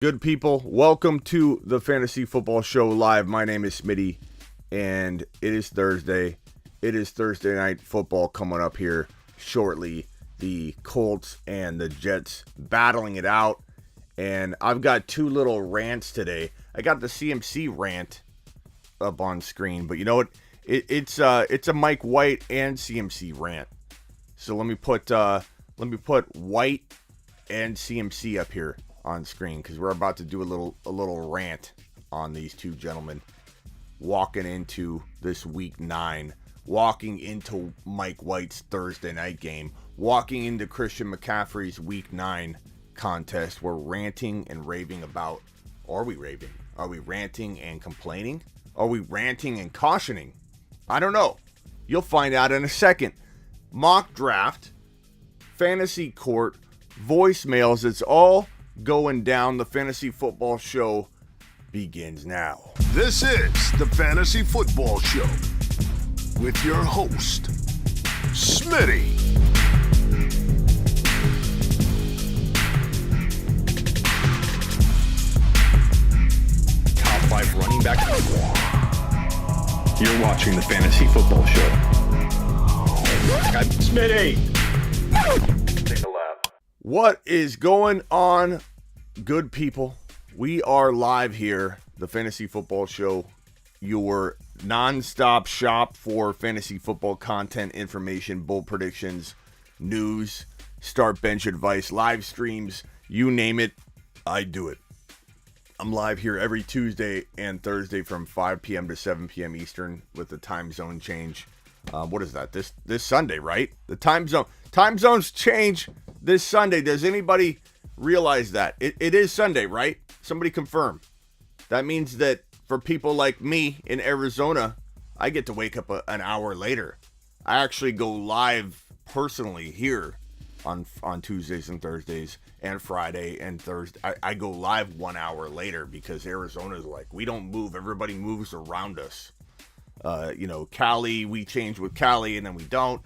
Good people, welcome to the Fantasy Football Show Live. My name is Smitty, and it is Thursday. It is Thursday night football coming up here shortly. The Colts and the Jets battling it out, and I've got two little rants today. I got the CMC rant up on screen, but you know what? It's a Mike White and CMC rant. So let me put White and CMC up here on screen because we're about to do a little rant on these two gentlemen walking into this week 9, walking into Mike White's Thursday night game, walking into Christian McCaffrey's week 9 contest. We're ranting and raving about. Are we raving? Are we ranting and complaining? Are we ranting and cautioning? I don't know. You'll find out in a second. Mock draft, fantasy court, voicemails, it's all going down. The Fantasy Football Show begins now. This is the Fantasy Football Show with your host, Smitty. Top 5 running back. You're watching the Fantasy Football Show. I'm Smitty. Take a lap. What is going on, good people? We are live here, the Fantasy Football Show, your non-stop shop for fantasy football content, information, bold predictions, news, start bench advice, live streams, you name it, I do it. I'm live here every Tuesday and Thursday from 5 p.m. to 7 p.m. Eastern with the time zone change. What is that? This Sunday, right? The time zones change this Sunday. Does anybody realize that? It is Sunday, right? Somebody confirm. That means that for people like me in Arizona, I get to wake up an hour later. I actually go live personally here on Tuesdays and Thursdays and Friday and Thursday. I go live 1 hour later because Arizona's like, we don't move. Everybody moves around us. Cali, we change with Cali and then we don't.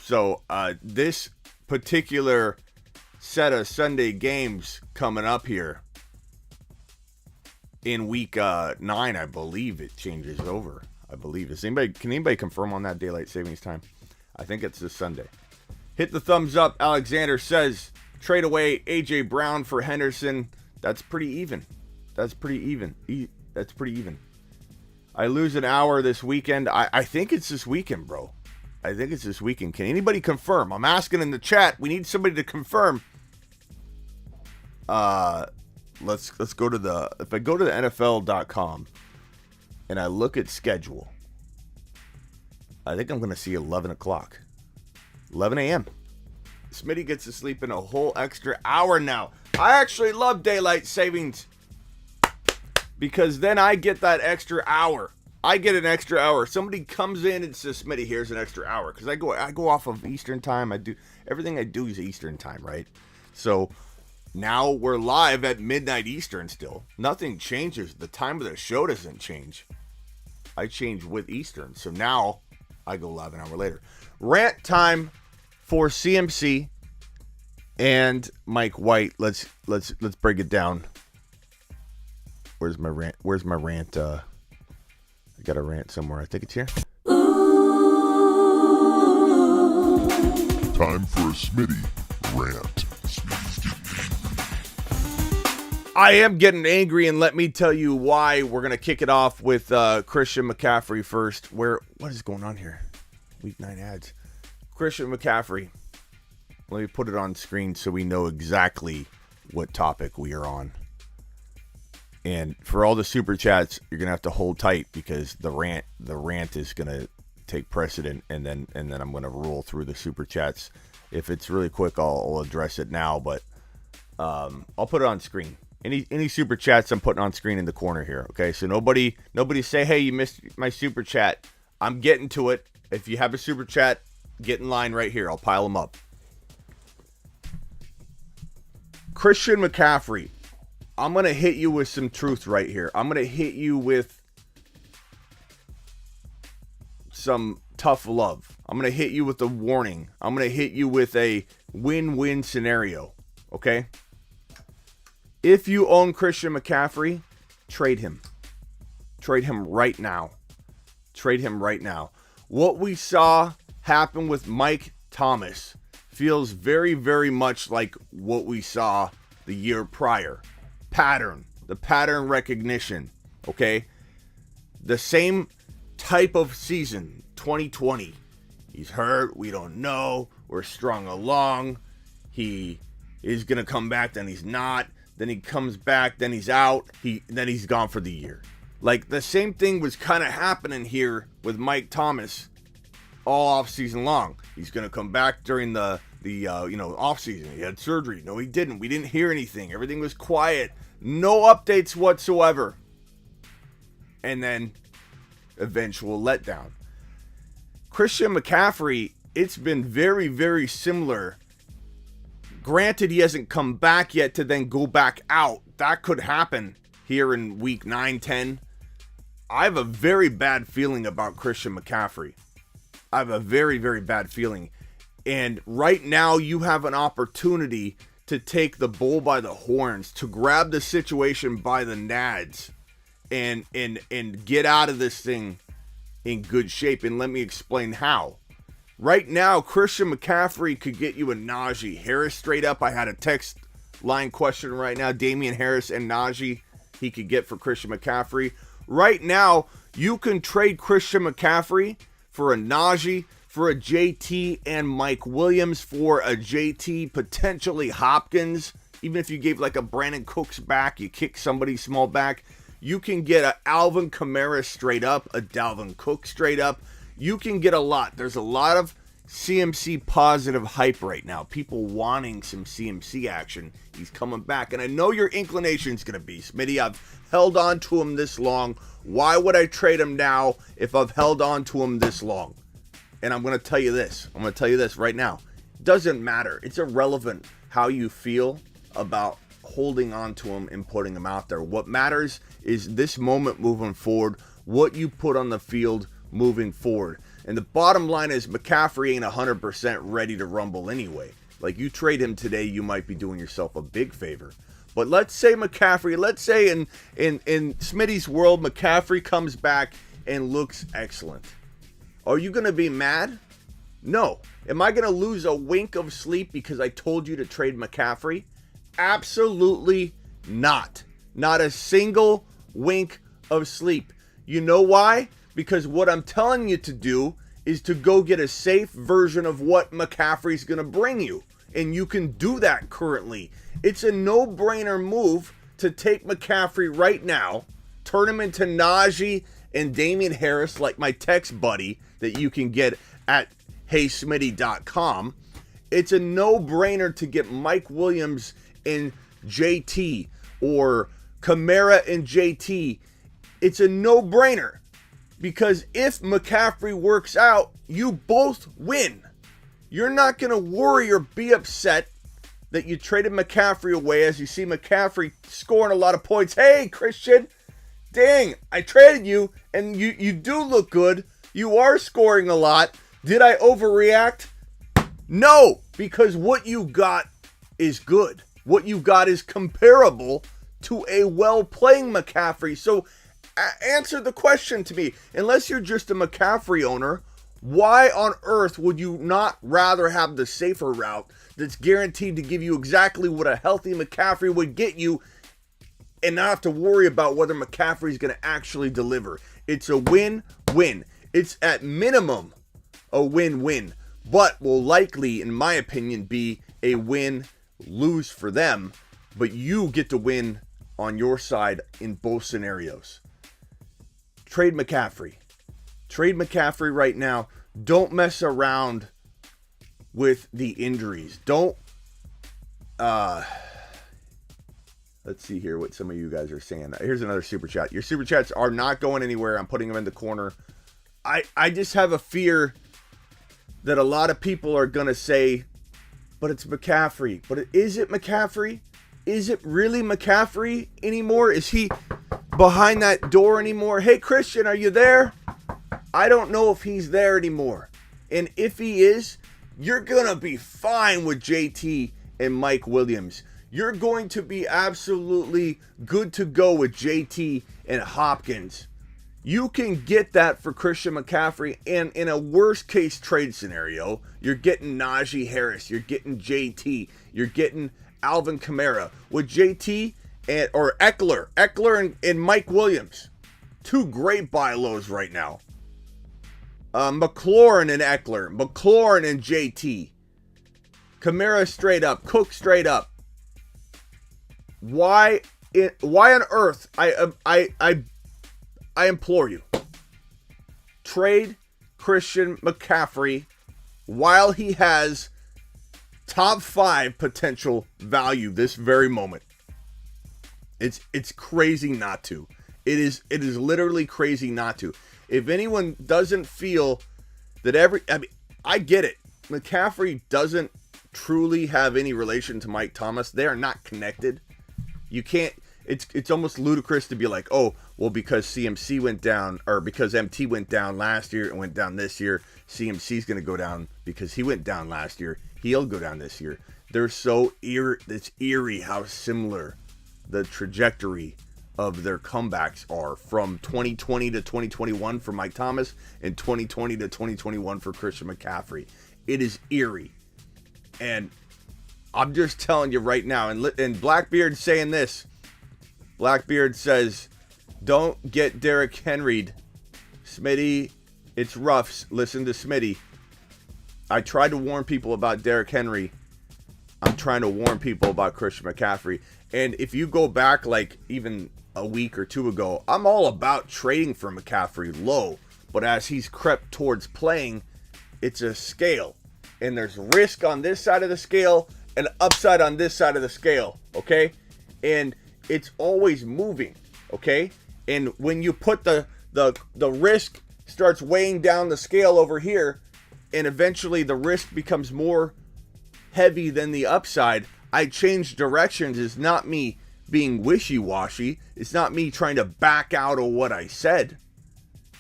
So this particular set of Sunday games coming up here in week 9, I believe it changes over. I believe. Can anybody confirm on that daylight savings time? I think it's this Sunday. Hit the thumbs up. Alexander says, trade away A.J. Brown for Henderson. That's pretty even. That's pretty even. I lose an hour this weekend. I think it's this weekend, bro. I think it's this weekend. Can anybody confirm? I'm asking in the chat. We need somebody to confirm. Let's go to if I go to the NFL.com and I look at schedule, I think I'm going to see 11 o'clock. 11 a.m. Smitty gets to sleep in a whole extra hour now. I actually love daylight savings because then I get that extra hour. I get an extra hour. Somebody comes in and says, Smitty, here's an extra hour. Because I go off of Eastern time. Everything I do is Eastern time, right? So now we're live at midnight Eastern still. Nothing changes. The time of the show doesn't change. I change with Eastern. So now I go live an hour later. Rant time for CMC and Mike White. Let's break it down. Where's my rant? I got a rant somewhere. I think it's here. Time for a Smitty rant. I am getting angry, and let me tell you why. We're going to kick it off with Christian McCaffrey first. What is going on here? Week 9 ads. Christian McCaffrey. Let me put it on screen so we know exactly what topic we are on. And for all the super chats, you're going to have to hold tight because the rant is going to take precedent, and then I'm going to roll through the super chats. If it's really quick, I'll address it now, but I'll put it on screen. Any super chats I'm putting on screen in the corner here, okay? So nobody say, hey, you missed my super chat. I'm getting to it. If you have a super chat, get in line right here. I'll pile them up. Christian McCaffrey. I'm going to hit you with some truth right here. I'm going to hit you with some tough love. I'm going to hit you with a warning. I'm going to hit you with a win-win scenario, okay? If you own Christian McCaffrey, trade him. Trade him right now. Trade him right now. What we saw happen with Mike Thomas feels very, very much like what we saw the year prior. The pattern recognition, okay? The same type of season, 2020. He's hurt, we don't know, we're strung along. He is going to come back, then he's not. Then he comes back, then he's out. Then he's gone for the year. Like, the same thing was kind of happening here with Mike Thomas all off season long. He's going to come back during the off season. He had surgery. No, he didn't. We didn't hear anything. Everything was quiet. No updates whatsoever. And then eventual letdown. Christian McCaffrey, it's been very, very similar. Granted, he hasn't come back yet to then go back out. That could happen here in week 9, 10. I have a very bad feeling about Christian McCaffrey. I have a very, very bad feeling. And right now you have an opportunity to take the bull by the horns, to grab the situation by the nads and get out of this thing in good shape. And let me explain how. Right now, Christian McCaffrey could get you a Najee Harris straight up. I had a text line question right now. Damian Harris and Najee he could get for Christian McCaffrey. Right now, you can trade Christian McCaffrey for a Najee, for a JT and Mike Williams, for a JT, potentially Hopkins. Even if you gave like a Brandon Cooks back, you kick somebody small back. You can get a Alvin Kamara straight up, a Dalvin Cook straight up. You can get a lot. There's a lot of CMC positive hype right now. People wanting some CMC action. He's coming back. And I know your inclination's going to be, Smitty, I've held on to him this long. Why would I trade him now if I've held on to him this long? And I'm going to tell you this. I'm going to tell you this right now. It doesn't matter. It's irrelevant how you feel about holding on to him and putting him out there. What matters is this moment moving forward, what you put on the field moving forward. And the bottom line is McCaffrey ain't 100% ready to rumble anyway. Like, you trade him today, you might be doing yourself a big favor. But let's say McCaffrey, let's say in Smitty's world, McCaffrey comes back and looks excellent. Are you going to be mad? No. Am I going to lose a wink of sleep because I told you to trade McCaffrey? Absolutely not. Not a single wink of sleep. You know why? Because what I'm telling you to do is to go get a safe version of what McCaffrey's going to bring you. And you can do that currently. It's a no-brainer move to take McCaffrey right now, turn him into Najee and Damian Harris, like my text buddy that you can get at heysmitty.com. It's a no-brainer to get Mike Williams and JT or Kamara and JT. It's a no-brainer. Because if McCaffrey works out, you both win. You're not going to worry or be upset that you traded McCaffrey away as you see McCaffrey scoring a lot of points. Hey, Christian, dang, I traded you and you do look good. You are scoring a lot. Did I overreact? No, because what you got is good. What you got is comparable to a well-playing McCaffrey. So answer the question to me. Unless you're just a McCaffrey owner, why on earth would you not rather have the safer route that's guaranteed to give you exactly what a healthy McCaffrey would get you and not have to worry about whether McCaffrey's going to actually deliver? It's a win-win. It's at minimum a win-win, but will likely, in my opinion, be a win-lose for them. But you get to win on your side in both scenarios. Trade McCaffrey. Trade McCaffrey right now. Don't mess around with the injuries. Don't. Let's see here what some of you guys are saying. Here's another super chat. Your super chats are not going anywhere. I'm putting them in the corner. I just have a fear that a lot of people are going to say, but it's McCaffrey. But is it McCaffrey? Is it really McCaffrey anymore? Is he behind that door anymore? Hey, Christian, are you there? I don't know if he's there anymore. And if he is, you're going to be fine with JT and Mike Williams. You're going to be absolutely good to go with JT and Hopkins. You can get that for Christian McCaffrey, and in a worst case trade scenario, you're getting Najee Harris, you're getting JT, you're getting Alvin Kamara. With JT or Eckler and Mike Williams, two great buy lows right now. McLaurin and Eckler, McLaurin and JT, Kamara straight up, Cook straight up. Why on earth? I implore you, trade Christian McCaffrey while he has top 5 potential value this very moment. It's crazy not to. It is literally crazy not to. If anyone doesn't feel that I get it. McCaffrey doesn't truly have any relation to Mike Thomas. They are not connected. You can't. It's almost ludicrous to be like, oh, well, because CMC went down, or because MT went down last year and went down this year, CMC's going to go down because he went down last year. He'll go down this year. They're so it's eerie how similar the trajectory of their comebacks are from 2020 to 2021 for Mike Thomas and 2020 to 2021 for Christian McCaffrey. It is eerie. And I'm just telling you right now, and Blackbeard saying this. Blackbeard says, don't get Derrick Henry'd. Smitty, it's rough. Listen to Smitty. I tried to warn people about Derrick Henry. I'm trying to warn people about Christian McCaffrey. And if you go back like even a week or two ago, I'm all about trading for McCaffrey low. But as he's crept towards playing, it's a scale. And there's risk on this side of the scale and upside on this side of the scale. Okay? And it's always moving, okay? And when you put the risk starts weighing down the scale over here, and eventually the risk becomes more heavy than the upside, I change directions. It's not me being wishy-washy. It's not me trying to back out of what I said.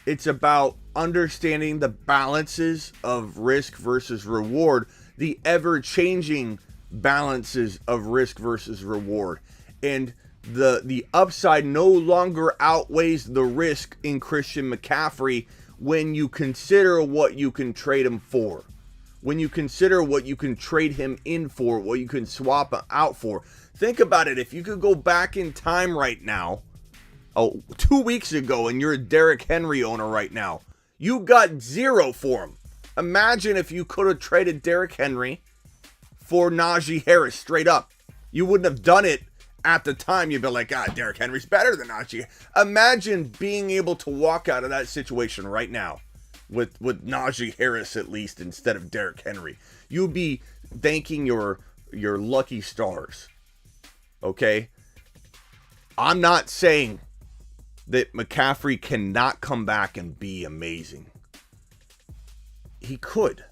It's about understanding the balances of risk versus reward, the ever-changing balances of risk versus reward. And the upside no longer outweighs the risk in Christian McCaffrey when you consider what you can trade him for. When you consider what you can trade him in for, what you can swap out for. Think about it. If you could go back in time right now, 2 weeks ago, and you're a Derrick Henry owner right now, you got 0 for him. Imagine if you could have traded Derrick Henry for Najee Harris straight up. You wouldn't have done it at the time. You'd be like, Derrick Henry's better than Najee. Imagine being able to walk out of that situation right now with Najee Harris at least instead of Derrick Henry. You'd be thanking your lucky stars. Okay? I'm not saying that McCaffrey cannot come back and be amazing. He could.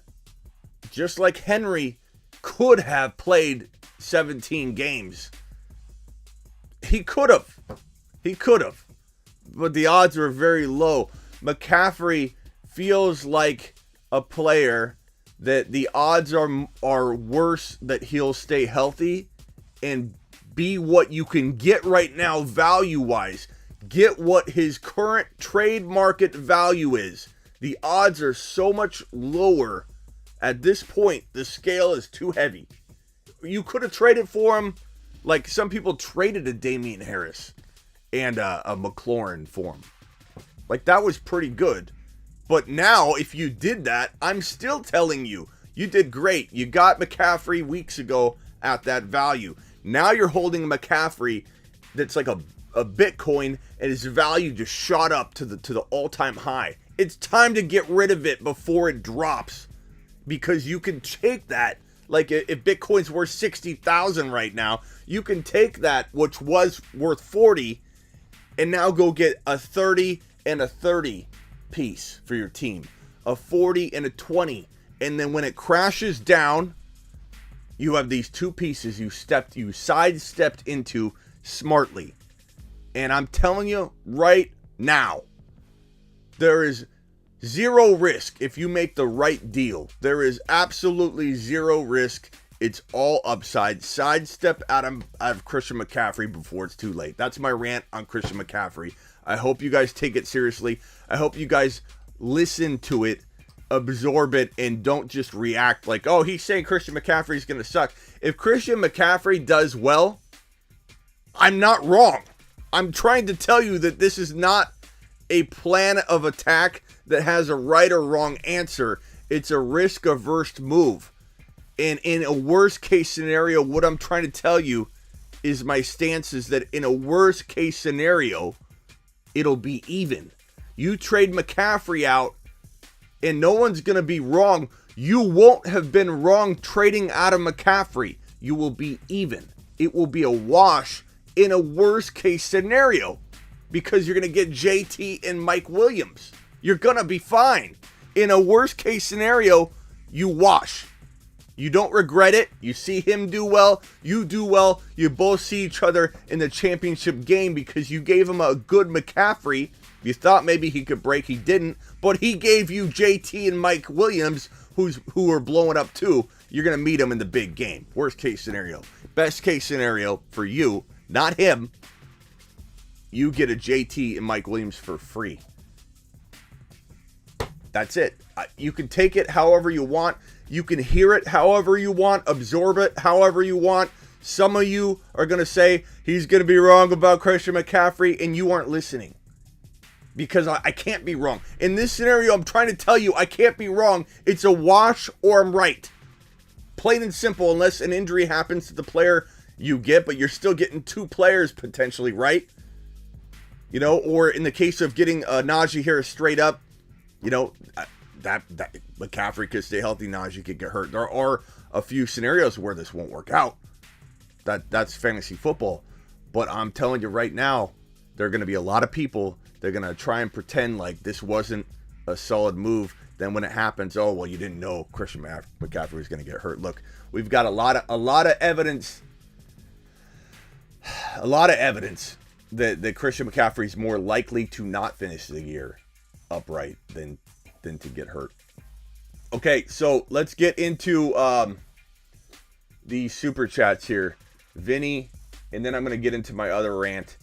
Just like Henry could have played 17 games. He could have. But the odds are very low. McCaffrey feels like a player that the odds are worse that he'll stay healthy and be what you can get right now value-wise. Get what his current trade market value is. The odds are so much lower. At this point, the scale is too heavy. You could have traded for him. Like some people traded a Damian Harris and a McLaurin for him. Like that was pretty good. But now if you did that, I'm still telling you, you did great. You got McCaffrey weeks ago at that value. Now you're holding McCaffrey that's like a Bitcoin and his value just shot up to the all-time high. It's time to get rid of it before it drops because you can take that. Like if Bitcoin's worth 60,000 right now, you can take that, which was worth 40, and now go get a 30 and a 30 piece for your team, a 40 and a 20, and then when it crashes down, you have these two pieces you sidestepped into smartly. And I'm telling you right now, there is zero risk if you make the right deal. There is absolutely zero risk It's all upside. Sidestep out of Christian McCaffrey before it's too late. That's my rant on Christian McCaffrey. I hope you guys take it seriously. I hope you guys listen to it, absorb it, and don't just react like, oh, he's saying Christian McCaffrey is going to suck. If Christian McCaffrey does well, I'm not wrong. I'm trying to tell you that this is not a plan of attack that has a right or wrong answer. It's a risk-averse move. And in a worst-case scenario, what I'm trying to tell you is my stance is that in a worst-case scenario, it'll be even. You trade McCaffrey out, and no one's going to be wrong. You won't have been wrong trading out of McCaffrey. You will be even. It will be a wash in a worst-case scenario because you're going to get JT and Mike Williams. You're going to be fine. In a worst-case scenario, you wash. You don't regret it. You see him do well. You do well. You both see each other in the championship game because you gave him a good McCaffrey. You thought maybe he could break. He didn't. But he gave you JT and Mike Williams, who are blowing up too. You're going to meet him in the big game. Worst case scenario. Best case scenario for you, not him. You get a JT and Mike Williams for free. That's it. You can take it however you want. You can hear it however you want. Absorb it however you want. Some of you are going to say he's going to be wrong about Christian McCaffrey, and you aren't listening. Because I can't be wrong. In this scenario, I'm trying to tell you I can't be wrong. It's a wash or I'm right. Plain and simple, unless an injury happens to the player you get, but you're still getting two players potentially, right? You know, or in the case of getting Najee Harris straight up, you know, that McCaffrey could stay healthy, Najee could get hurt. There are a few scenarios where this won't work out. That's fantasy football. But I'm telling you right now, there are going to be a lot of people that are going to try and pretend like this wasn't a solid move. Then when it happens, oh, well, you didn't know Christian McCaffrey was going to get hurt. Look, we've got a lot of evidence. A lot of evidence that Christian McCaffrey is more likely to not finish the year upright than to get hurt. Okay, so let's get into the super chats here. Vinny, and then I'm going to get into my other rant.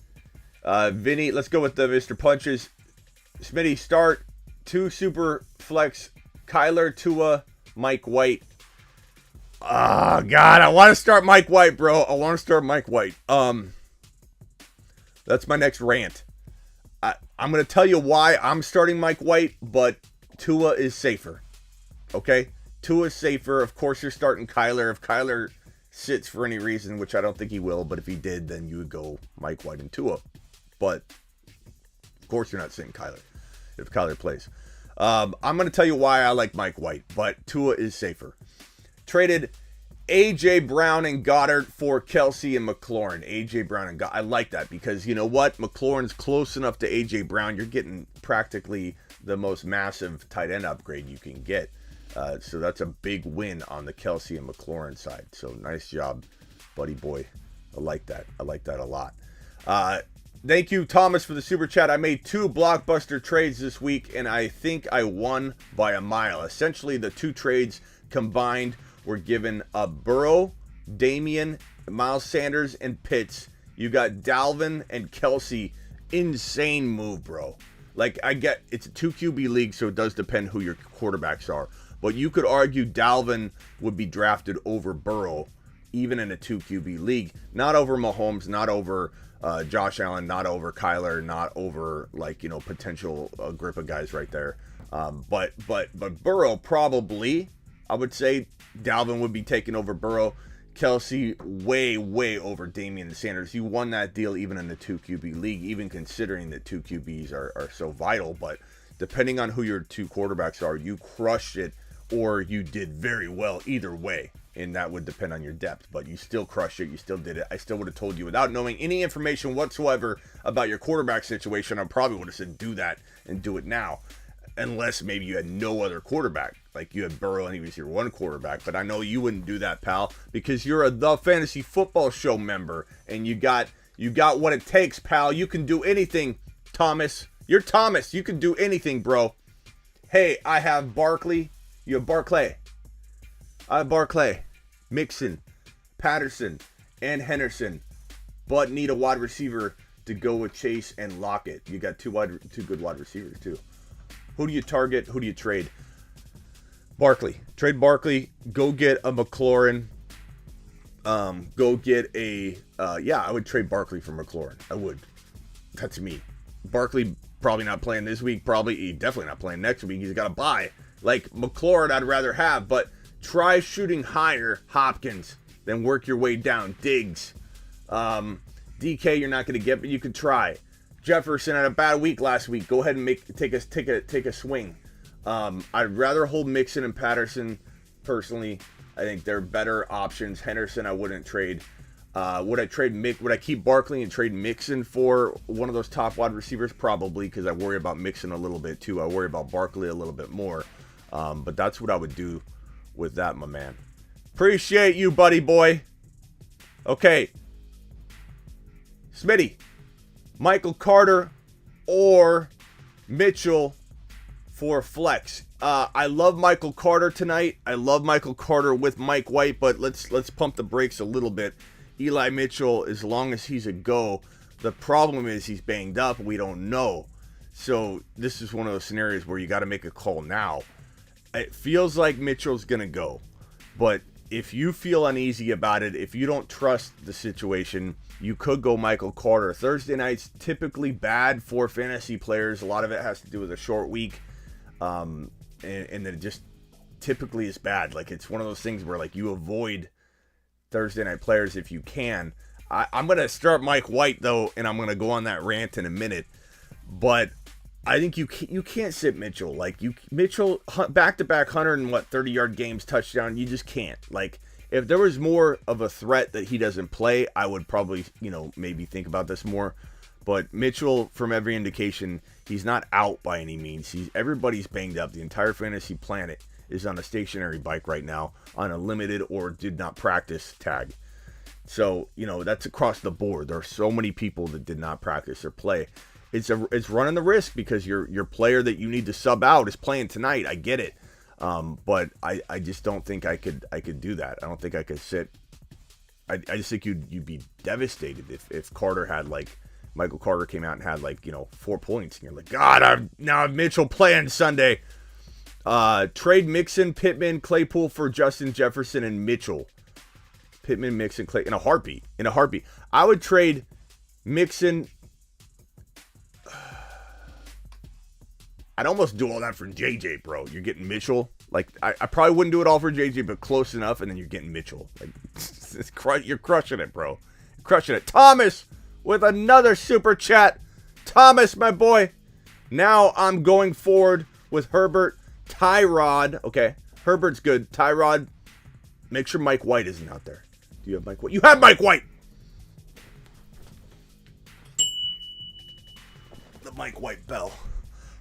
Vinny, let's go with the Mr. Punches. Smitty, start 2 super flex. Kyler, Tua, Mike White. Oh, God, I want to start Mike White, bro. I want to start Mike White. That's my next rant. I'm going to tell you why I'm starting Mike White, but Tua is safer. Okay? Tua is safer. Of course, you're starting Kyler. If Kyler sits for any reason, which I don't think he will, but if he did, then you would go Mike White and Tua. But, of course, you're not sitting Kyler if Kyler plays. I'm going to tell you why I like Mike White, but Tua is safer. Traded A.J. Brown and Goddard for Kelsey and McLaurin. A.J. Brown and Goddard. I like that because you know what? McLaurin's close enough to A.J. Brown. You're getting practically the most massive tight end upgrade you can get. So that's a big win on the Kelsey and McLaurin side. So nice job, buddy boy. I like that. I like that a lot. Thank you, Thomas, for the super chat. I made 2 blockbuster trades this week, and I think I won by a mile. Essentially, the 2 trades combined were given a Burrow, Damian, Miles Sanders, and Pitts. You got Dalvin and Kelsey. Insane move, bro. Like, I get it's a 2 QB league, so it does depend who your quarterbacks are. But you could argue Dalvin would be drafted over Burrow, even in a 2 QB league. Not over Mahomes, not over Josh Allen, not over Kyler, not over, like, you know, potential grip of guys right there. But Burrow probably, I would say Dalvin would be taken over Burrow. Kelsey way over Damian and Sanders. You won that deal even in the 2 QB league, even considering that 2 QBs are so vital. But depending on who your 2 quarterbacks are, you crushed it or you did very well either way. And that would depend on your depth. But you still crushed it. You still did it. I still would have told you without knowing any information whatsoever about your quarterback situation. I probably would have said do that and do it now. Unless maybe you had no other quarterback. Like you had Burrow and he was your one quarterback. But I know you wouldn't do that, pal. Because you're a The Fantasy Football Show member. And you got what it takes, pal. You can do anything, Thomas. You're Thomas. You can do anything, bro. Hey, I have Barkley. You have Barclay. I have Barclay. Mixon, Patterson, and Henderson, but need a wide receiver to go with Chase and Lockett. You got two good wide receivers too. Who do you target? Who do you trade? Barkley. Trade Barkley. Go get a McLaurin. Go get a I would trade Barkley for McLaurin. I would. That's me. Barkley probably not playing this week. Probably definitely not playing next week. He's got to buy. Like McLaurin, I'd rather have, but try shooting higher, Hopkins, then work your way down. Diggs. DK you're not going to get, but you could try. Jefferson had a bad week last week. Go ahead and take a swing. I'd rather hold Mixon and Patterson personally. I think they're better options. Henderson I wouldn't trade. Would I keep Barkley and trade Mixon for one of those top wide receivers? Probably, because I worry about Mixon a little bit too. I worry about Barkley a little bit more. But that's what I would do with that, my man. Appreciate you, buddy boy. Okay. Smitty, Michael Carter or Mitchell for flex. I love Michael Carter tonight. I love Michael Carter with Mike White, but let's pump the brakes a little bit. Eli Mitchell, as long as he's a go, the problem is he's banged up. We don't know. So this is one of those scenarios where you got to make a call now. It feels like Mitchell's going to go, but if you feel uneasy about it, if you don't trust the situation, you could go Michael Carter. Thursday night's typically bad for fantasy players. A lot of it has to do with a short week. And then it just typically is bad. Like, it's one of those things where, like, you avoid Thursday night players if you can. I'm going to start Mike White, though, and I'm going to go on that rant in a minute. But I think you can't sit Mitchell. Like, Mitchell, back-to-back 30-yard games, touchdown, you just can't. Like, if there was more of a threat that he doesn't play, I would probably, maybe think about this more. But Mitchell, from every indication, he's not out by any means. Everybody's banged up. The entire fantasy planet is on a stationary bike right now on a limited or did not practice tag. So, that's across the board. There are so many people that did not practice or play. It's running the risk because your player that you need to sub out is playing tonight. I get it. But I just don't think I could do that. I don't think I could sit. I just think you'd be devastated if Carter had, like, Michael Carter came out and had, like, 4 points, and you're like, God, I have Mitchell playing Sunday. Trade Mixon, Pittman, Claypool for Justin Jefferson and Mitchell. Pittman, Mixon, Clay in a heartbeat. I would trade Mixon. I'd almost do all that for JJ, bro. You're getting Mitchell. Like, I probably wouldn't do it all for JJ, but close enough, and then you're getting Mitchell. Like, you're crushing it, bro. You're crushing it. Thomas with another super chat. Thomas, my boy. Now I'm going forward with Herbert, Tyrod. Okay, Herbert's good. Tyrod, make sure Mike White isn't out there. Do you have Mike White? You have Mike White! The Mike White bell.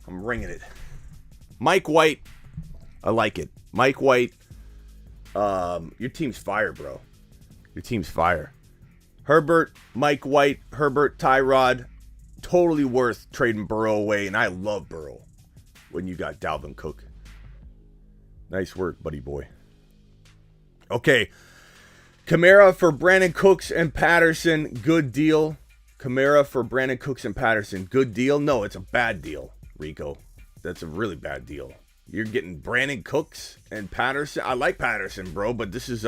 I'm ringing it. Mike White. I like it. Mike White. Your team's fire, bro. Your team's fire. Herbert, Mike White, Herbert, Tyrod. Totally worth trading Burrow away. And I love Burrow when you got Dalvin Cook. Nice work, buddy boy. Okay. Kamara for Brandon Cooks and Patterson. Good deal. Kamara for Brandon Cooks and Patterson. Good deal? No, it's a bad deal, Rico. That's a really bad deal. You're getting Brandon Cooks and Patterson. I like Patterson, bro, but this is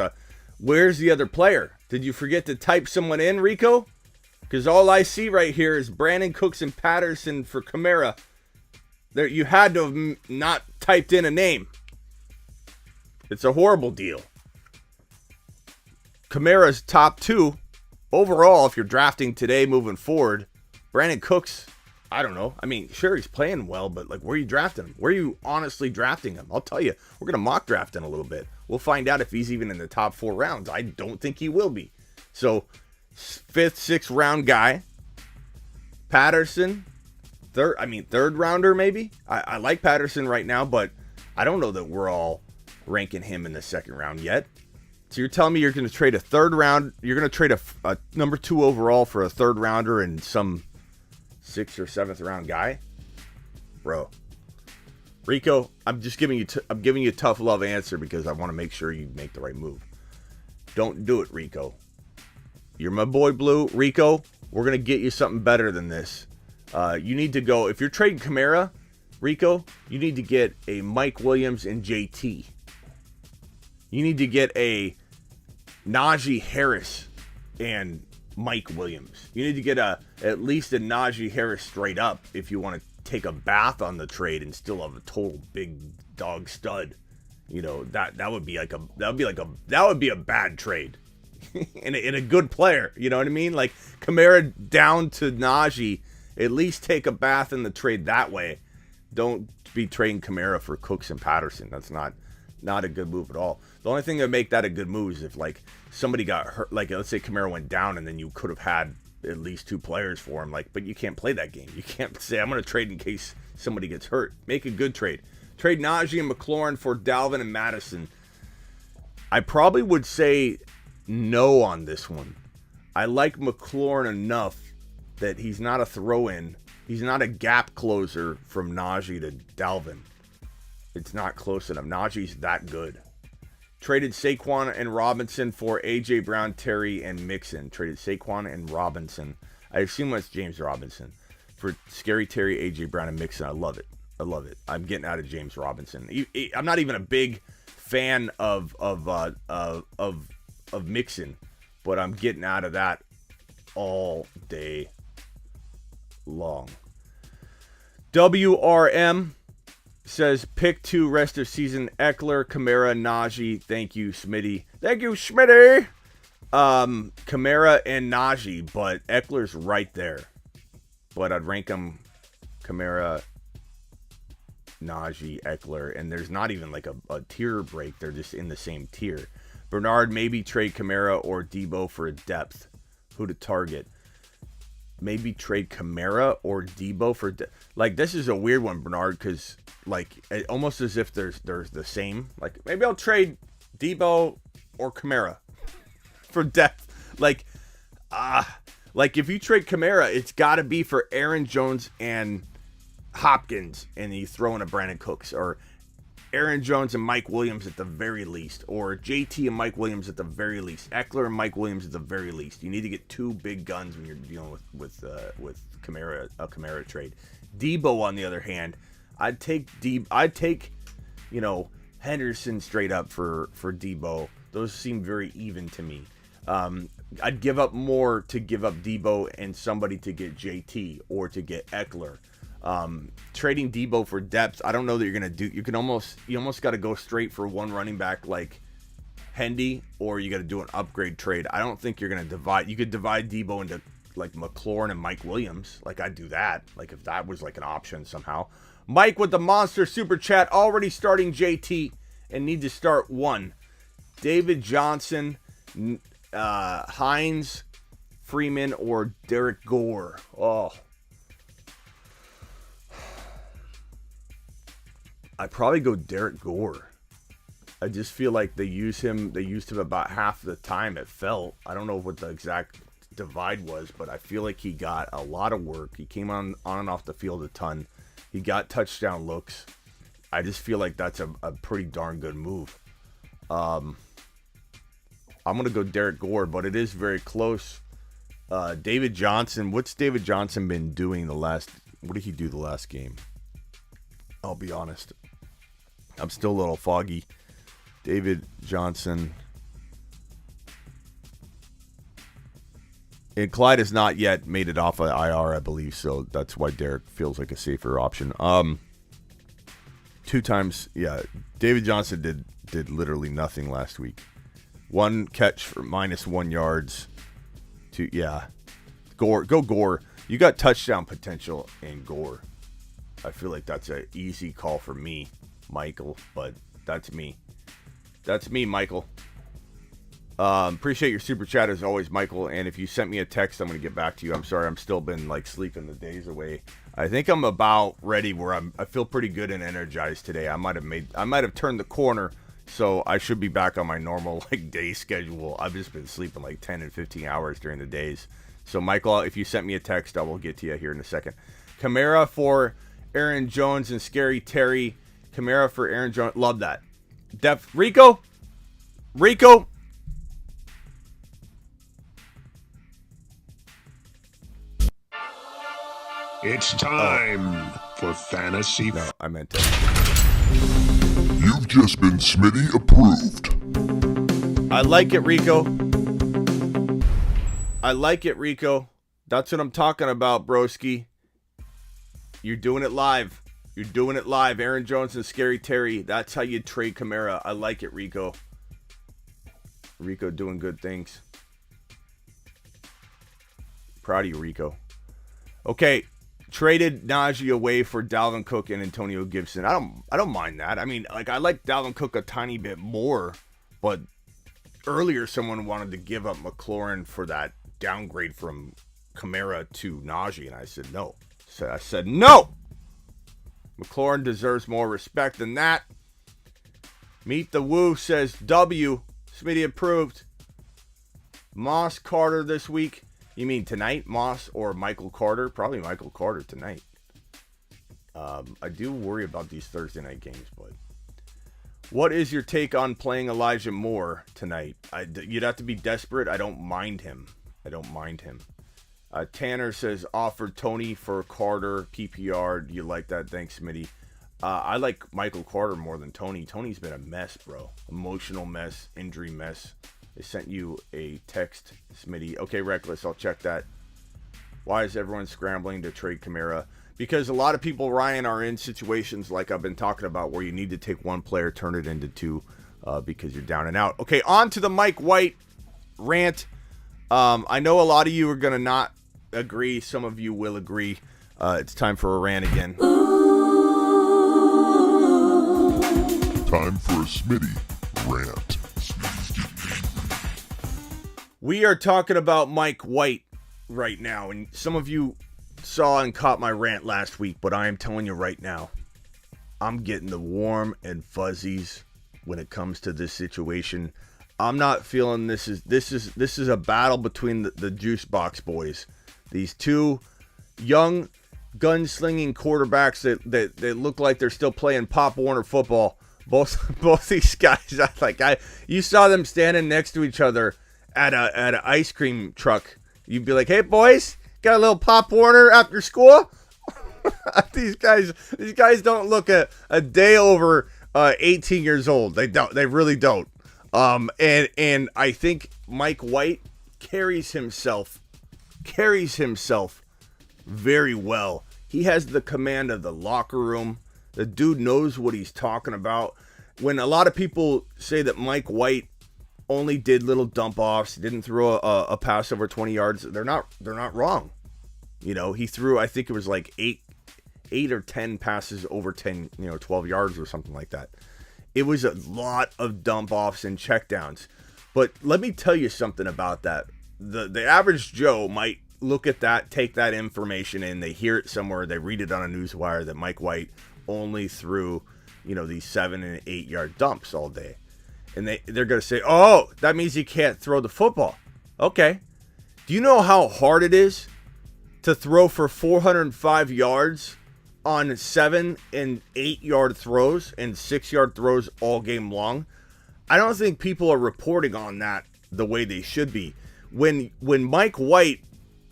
where's the other player? Did you forget to type someone in, Rico? Because all I see right here is Brandon Cooks and Patterson for Kamara. There, you had to have not typed in a name. It's a horrible deal. Kamara's top 2 overall. If you're drafting today, moving forward, Brandon Cooks. I don't know. I mean, sure, he's playing well, but, like, where are you drafting him? Where are you honestly drafting him? I'll tell you, we're going to mock draft in a little bit. We'll find out if he's even in the top 4 rounds. I don't think he will be. So, 5th, 6th round guy. Patterson, third rounder maybe. I like Patterson right now, but I don't know that we're all ranking him in the 2nd round yet. So you're telling me you're going to trade a 3rd round, you're going to trade a number 2 overall for a 3rd rounder and some 6th or 7th round guy, bro. Rico, I'm just giving you I'm giving you a tough love answer because I want to make sure you make the right move. Don't do it, Rico. You're my boy, Blue. Rico, we're going to get you something better than this. You need to go, if you're trading Kamara, Rico, you need to get a Mike Williams and JT. You need to get a Najee Harris and Mike Williams. You need to get at least a Najee Harris straight up if you want to take a bath on the trade and still have a total big dog stud. That would be a bad trade. and a good player, you know what I mean? Like Kamara down to Najee, at least take a bath in the trade that way. Don't be trading Kamara for Cooks and Patterson. That's not a good move at all. The only thing that make that a good move is if like somebody got hurt, like let's say Kamara went down and then you could have had at least 2 players for him. Like, but you can't play that game. You can't say I'm going to trade in case somebody gets hurt. Make a good trade. Trade Najee and McLaurin for Dalvin and Madison. I probably would say no on this one. I like McLaurin enough that he's not a throw-in. He's not a gap closer from Najee to Dalvin. It's not close enough. Najee's that good. Traded Saquon and Robinson for A.J. Brown, Terry, and Mixon. Traded Saquon and Robinson. I assume that's James Robinson. For Scary Terry, A.J. Brown, and Mixon. I love it. I'm getting out of James Robinson. I'm not even a big fan of Mixon, but I'm getting out of that all day long. WRM says pick 2 rest of season: Eckler, Kamara, Najee. Thank you, Smitty. Kamara and Najee, but Eckler's right there. But I'd rank them Kamara, Najee, Eckler, and there's not even like a tier break. They're just in the same tier. Bernard, maybe trade Kamara or Debo for a depth. Who to target? Maybe trade Kamara or Debo for like this is a weird one, Bernard, because like almost as if there's the same. Like maybe I'll trade Debo or Kamara for depth. Like if you trade Kamara, it's got to be for Aaron Jones and Hopkins, and you throw in a Brandon Cooks, or Aaron Jones and Mike Williams at the very least, or JT and Mike Williams at the very least, Eckler and Mike Williams at the very least. You need to get 2 big guns when you're dealing with Kamara, a Kamara trade. Debo, on the other hand, I'd take Henderson straight up for Debo. Those seem very even to me. I'd give up more to give up Debo and somebody to get JT or to get Eckler. Trading Debo for depth, I don't know that you're gonna do. You almost got to go straight for one running back like Hendy, or you got to do an upgrade trade. I don't think you're gonna divide. You could divide Debo into like McLaurin and Mike Williams. Like I'd do that. Like if that was like an option somehow. Mike with the monster super chat, already starting JT and need to start one. David Johnson, Hines, Freeman, or Derek Gore. Oh. I'd probably go Derek Gore. I just feel like they used him about half the time it felt. I don't know what the exact divide was, but I feel like he got a lot of work. He came on and off the field a ton. He got touchdown looks. I just feel like that's a pretty darn good move. I'm going to go Derek Gore, but it is very close. David Johnson, what's David Johnson been doing what did he do the last game? I'll be honest. I'm still a little foggy. David Johnson. And Clyde has not yet made it off of IR, I believe, so that's why Derek feels like a safer option. 2 times, yeah. David Johnson did literally nothing last week. 1 catch for -1 yards. 2, yeah. Go Gore. You got touchdown potential in Gore. I feel like that's an easy call for me, Michael, but that's me. That's me, Michael. Appreciate your super chat as always, Michael. And if you sent me a text, I'm going to get back to you. I'm sorry, I'm still been like sleeping the days away. I think I'm about ready where I feel pretty good and energized today. I might have turned the corner, so I should be back on my normal like day schedule. I've just been sleeping like 10 and 15 hours during the days. So Michael, if you sent me a text, I will get to you here in a second. Kamara for Aaron Jones and Scary Terry. Kamara for Aaron Jones. Love that. Rico, It's time for Fantasy No, I meant to. You've just been Smitty approved. I like it, Rico. I like it, Rico. That's what I'm talking about, broski. You're doing it live. You're doing it live. Aaron Jones and Scary Terry. That's how you trade Kamara. I like it, Rico. Rico doing good things. Proud of you, Rico. Okay, traded Najee away for Dalvin Cook and Antonio Gibson. I don't mind that. I mean, like, I like Dalvin Cook a tiny bit more, but earlier someone wanted to give up McLaurin for that downgrade from Kamara to Najee, and I said no. So I said no. McLaurin deserves more respect than that. Meet the Woo says W. Smitty approved. Moss Carter this week. You mean tonight, Moss or Michael Carter? Probably Michael Carter tonight. I do worry about these Thursday night games, but what is your take on playing Elijah Moore tonight? You'd have to be desperate. I don't mind him. Tanner says offered Tony for Carter PPR. Do you like that? Thanks, Smitty. I like Michael Carter more than Tony. Tony's been a mess, bro. Emotional mess, injury mess. They sent you a text, Smitty. Okay, Reckless, I'll check that. Why is everyone scrambling to trade Kamara? Because a lot of people, Ryan, are in situations like I've been talking about where you need to take one player, turn it into two, because you're down and out. Okay, on to the Mike White rant. I know a lot of you are going to not agree. Some of you will agree. It's time for a rant again. Time for a Smitty rant. We are talking about Mike White right now, and some of you saw and caught my rant last week, but I am telling you right now, I'm getting the warm and fuzzies when it comes to this situation. I'm not feeling this is a battle between the juice box boys. These two young gunslinging quarterbacks that look like they're still playing Pop Warner football. Both these guys, you saw them standing next to each other at an ice cream truck. You'd be like, "Hey boys, got a little Pop Warner after school?" These guys don't look a day over 18 years old. They don't. They really don't. And I think Mike White carries himself very well. He has the command of the locker room. The dude knows what he's talking about. When a lot of people say that Mike White only did little dump offs, didn't throw a pass over 20 yards, they're not wrong. You know, he threw, I think it was like eight or 10 passes over 10, 12 yards or something like that. It was a lot of dump offs and checkdowns. But let me tell you something about that. The average Joe might look at that, take that information in, they hear it somewhere, they read it on a newswire that Mike White only threw, these 7 and 8 yard dumps all day. And they're going to say, "Oh, that means he can't throw the football." Okay. Do you know how hard it is to throw for 405 yards on 7 and 8 yard throws and 6 yard throws all game long? I don't think people are reporting on that the way they should be. When Mike White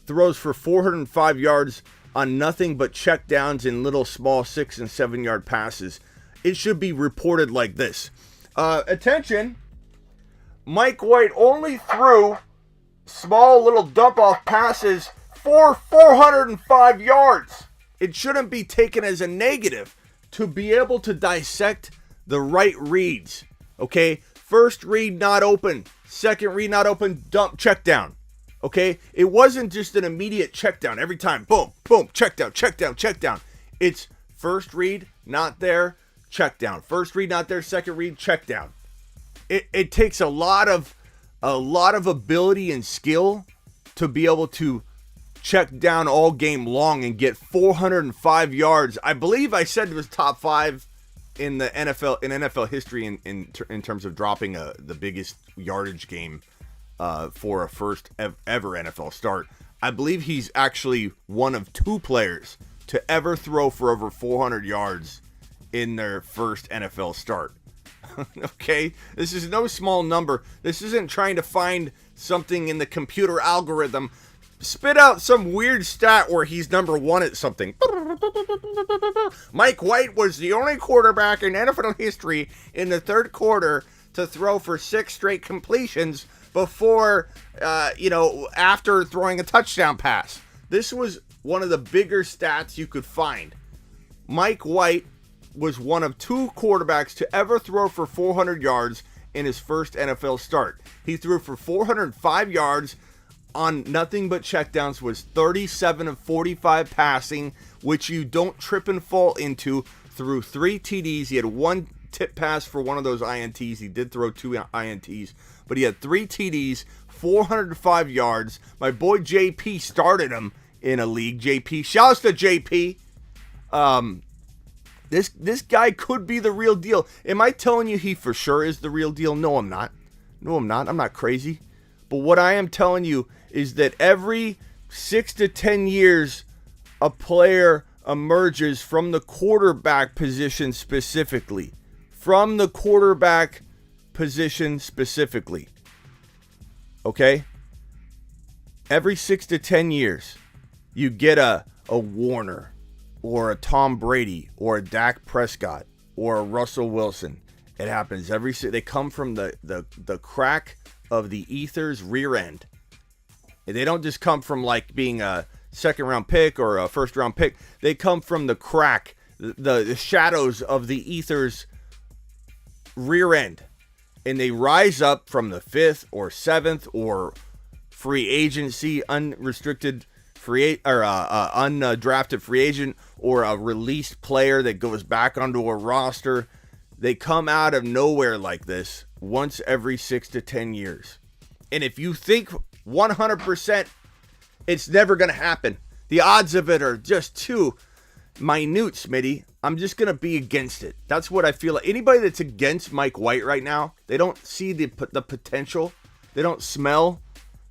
throws for 405 yards on nothing but check downs and little small 6 and 7 yard passes, it should be reported like this. Attention, Mike White only threw small little dump-off passes for 405 yards. It shouldn't be taken as a negative to be able to dissect the right reads. Okay, first read not open, second read not open, dump, check down. Okay, it wasn't just an immediate check down every time. Boom, boom, check down, check down, check down. It's first read not there, check down. First read not there, second read, check down. It takes a lot of ability and skill to be able to check down all game long and get 405 yards. I believe I said it was top 5 in the NFL history in terms of dropping the biggest yardage game for a first ever NFL start. I believe he's actually one of 2 players to ever throw for over 400 yards in their first NFL start. Okay? This is no small number. This isn't trying to find something in the computer algorithm. spit out some weird stat where he's number one at something. Mike White was the only quarterback in NFL history in the third quarter to throw for 6 straight completions before, after throwing a touchdown pass. This was one of the bigger stats you could find. Mike White was one of 2 quarterbacks to ever throw for 400 yards in his first NFL start. He threw for 405 yards on nothing but checkdowns, was 37 of 45 passing, which you don't trip and fall into, threw 3 TDs. He had 1 tip pass for one of those INTs. He did throw 2 INTs, but he had 3 TDs, 405 yards. My boy JP started him in a league. JP, shouts to JP. This guy could be the real deal. Am I telling you he for sure is the real deal? No, I'm not. I'm not crazy. But what I am telling you is that every 6 to 10 years, a player emerges from the quarterback position specifically. Okay? Every 6 to 10 years, you get a Warner or a Tom Brady or a Dak Prescott or a Russell Wilson. It happens they come from the crack of the ether's rear end. They don't just come from like being a second round pick or a first round pick. They come from the crack, the shadows of the ether's rear end, and they rise up from the 5th or 7th or free agency, unrestricted free or undrafted free agent, or a released player that goes back onto a roster. They come out of nowhere like this once every 6 to 10 years. And if you think 100% it's never going to happen, the odds of it are just too minute, Smitty. I'm just going to be against it. That's what I feel like. Anybody that's against Mike White right now, they don't see the potential. They don't smell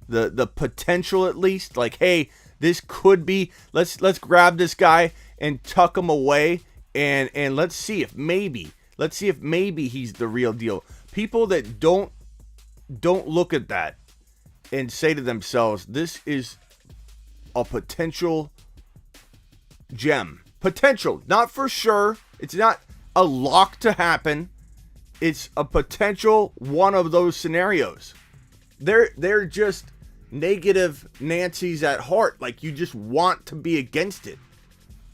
the potential, at least. Like, hey, this could be, let's grab this guy and tuck him away and let's see if maybe he's the real deal. People that don't look at that and say to themselves, this is a potential gem. Potential, not for sure. It's not a lock to happen. It's a potential one of those scenarios. They're just negative Nancy's at heart. Like, you just want to be against it.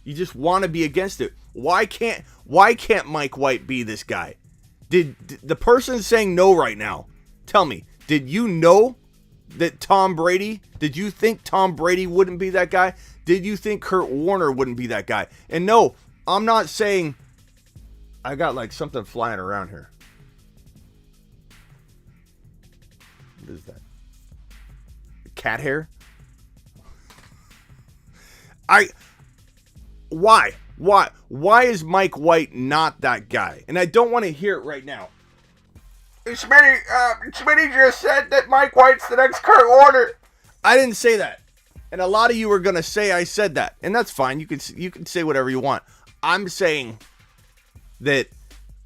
You just want to be against it. Why can't Mike White be this guy? Did the person saying no right now, tell me, did you know that Tom Brady, did you think Tom Brady wouldn't be that guy? Did you think Kurt Warner wouldn't be that guy? And no, I'm not saying, I got like something flying around here. What is that? Cat hair? Why is Mike White not that guy? And I don't want to hear it right now. Smitty just said that Mike White's the next Kurt Warner. I didn't say that. And a lot of you are going to say I said that. And that's fine. You can say whatever you want. I'm saying that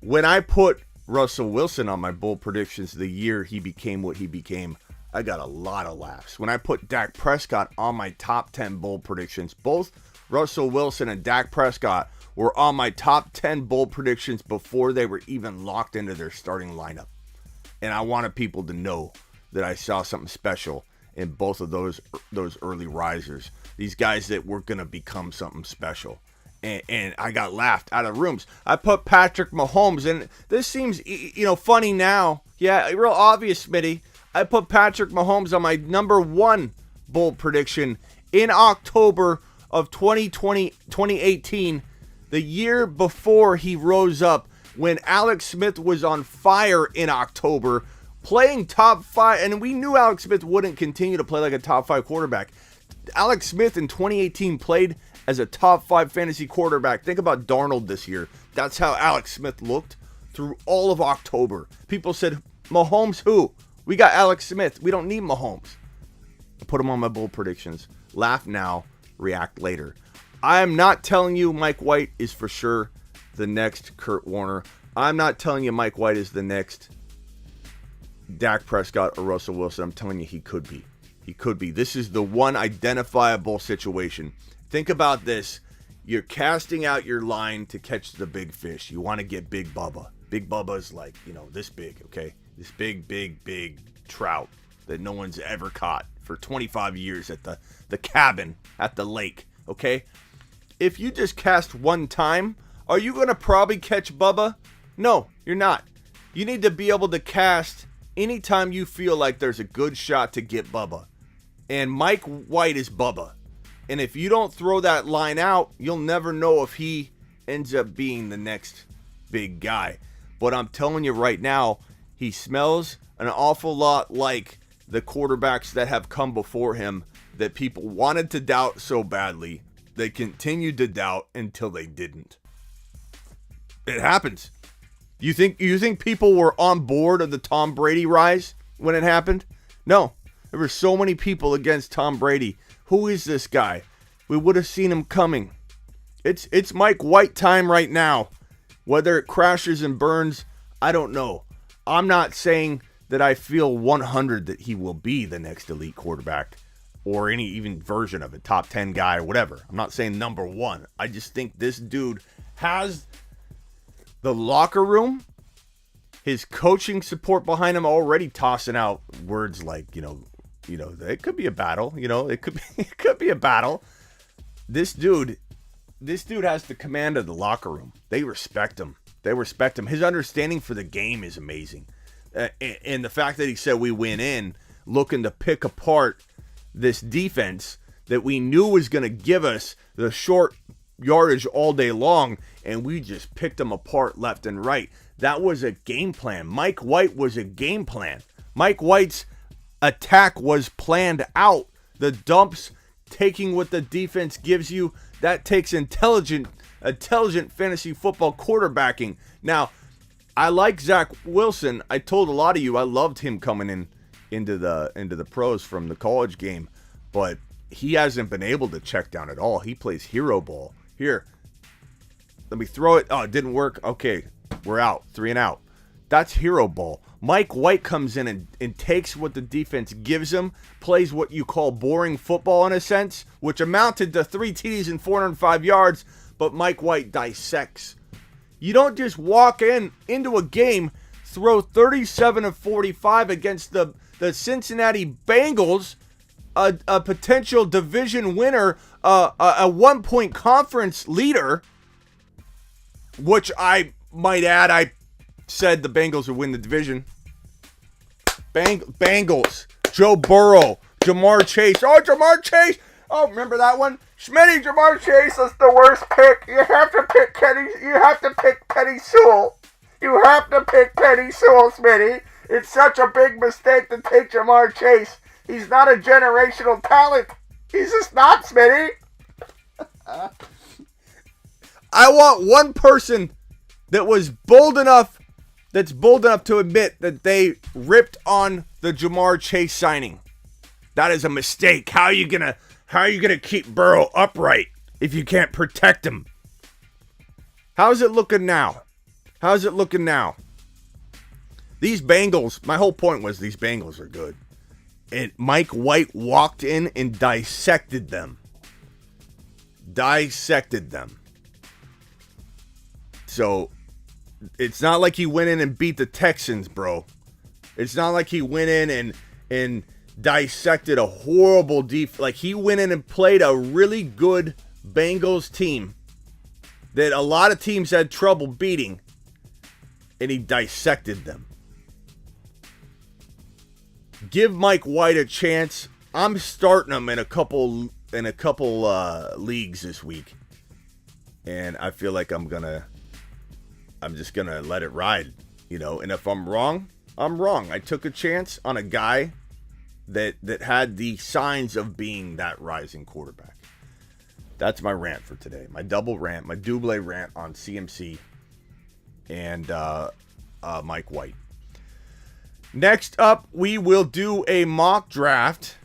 when I put Russell Wilson on my bold predictions the year he became what he became, I got a lot of laughs. When I put Dak Prescott on my top 10 bold predictions, both Russell Wilson and Dak Prescott were on my top 10 bold predictions before they were even locked into their starting lineup. And I wanted people to know that I saw something special in both of those early risers. These guys that were going to become something special. And I got laughed out of rooms. I put Patrick Mahomes, and this seems, funny now. Yeah, real obvious, Smitty. I put Patrick Mahomes on my number 1 bold prediction in October of 2018, the year before he rose up, when Alex Smith was on fire in October, playing top 5, and we knew Alex Smith wouldn't continue to play like a top 5 quarterback. Alex Smith in 2018 played as a top 5 fantasy quarterback. Think about Darnold this year. That's how Alex Smith looked through all of October. People said, Mahomes who? We got Alex Smith. We don't need Mahomes. I put him on my bold predictions. Laugh now, react later. I am not telling you Mike White is for sure the next Kurt Warner. I'm not telling you Mike White is the next Dak Prescott or Russell Wilson. I'm telling you he could be. He could be. This is the one identifiable situation. Think about this. You're casting out your line to catch the big fish. You want to get Big Bubba. Big Bubba's like, this big, okay? This big trout that no one's ever caught for 25 years at the cabin at the lake, okay? If you just cast one time, are you going to probably catch Bubba? No, you're not. You need to be able to cast anytime you feel like there's a good shot to get Bubba. And Mike White is Bubba. And if you don't throw that line out, you'll never know if he ends up being the next big guy. But I'm telling you right now, he smells an awful lot like the quarterbacks that have come before him that people wanted to doubt so badly. They continued to doubt until they didn't. It happens. You think people were on board of the Tom Brady rise when it happened? No. There were so many people against Tom Brady. Who is this guy? We would have seen him coming. It's Mike White time right now. Whether it crashes and burns, I don't know. I'm not saying that I feel 100 that he will be the next elite quarterback or any even version of it, top 10 guy or whatever. I'm not saying number one. I just think this dude has the locker room, his coaching support behind him, already tossing out words like, it could be a battle. It could be a battle. This dude has the command of the locker room. They respect him. His understanding for the game is amazing. And the fact that he said we went in looking to pick apart this defense that we knew was going to give us the short yardage all day long, and we just picked them apart left and right. That was a game plan. Mike White was a game plan. Mike White's attack was planned out. The dumps, taking what the defense gives you, that takes intelligent fantasy football quarterbacking. Now, I like Zach Wilson. I told a lot of you I loved him coming into the pros from the college game, but he hasn't been able to check down at all. He plays hero ball. Here, let me throw it. Oh, it didn't work. Okay, we're out. 3 and out. That's hero ball. Mike White comes in and takes what the defense gives him, plays what you call boring football in a sense, which amounted to 3 TDs and 405 yards, but Mike White dissects. You don't just walk into a game, throw 37 of 45 against the Cincinnati Bengals, a potential division winner, a 1-point conference leader, which I might add, I said the Bengals would win the division. Bengals, Joe Burrow, Jamar Chase. Oh, Jamar Chase. Oh, remember that one? Schmitty, Jamar Chase is the worst pick. You have to pick Penny Sewell. You have to pick Penny Sewell, Schmitty. It's such a big mistake to take Jamar Chase. He's not a generational talent. He's just not, Schmitty. I want one person that's bold enough to admit that they ripped on the Jamar Chase signing. That is a mistake. How are you gonna keep Burrow upright if you can't protect him? How's it looking now? These Bengals, my whole point was these Bengals are good. And Mike White walked in and dissected them. So, it's not like he went in and beat the Texans, bro. It's not like he went in and dissected a horrible defense. Like, he went in and played a really good Bengals team that a lot of teams had trouble beating, and he dissected them. Give Mike White a chance. I'm starting him in a couple leagues this week, and I feel like I'm just gonna let it ride, And if I'm wrong, I'm wrong. I took a chance on a guy that had the signs of being that rising quarterback. That's my rant for today. My double rant on CMC and Mike White. Next up, we will do a mock draft.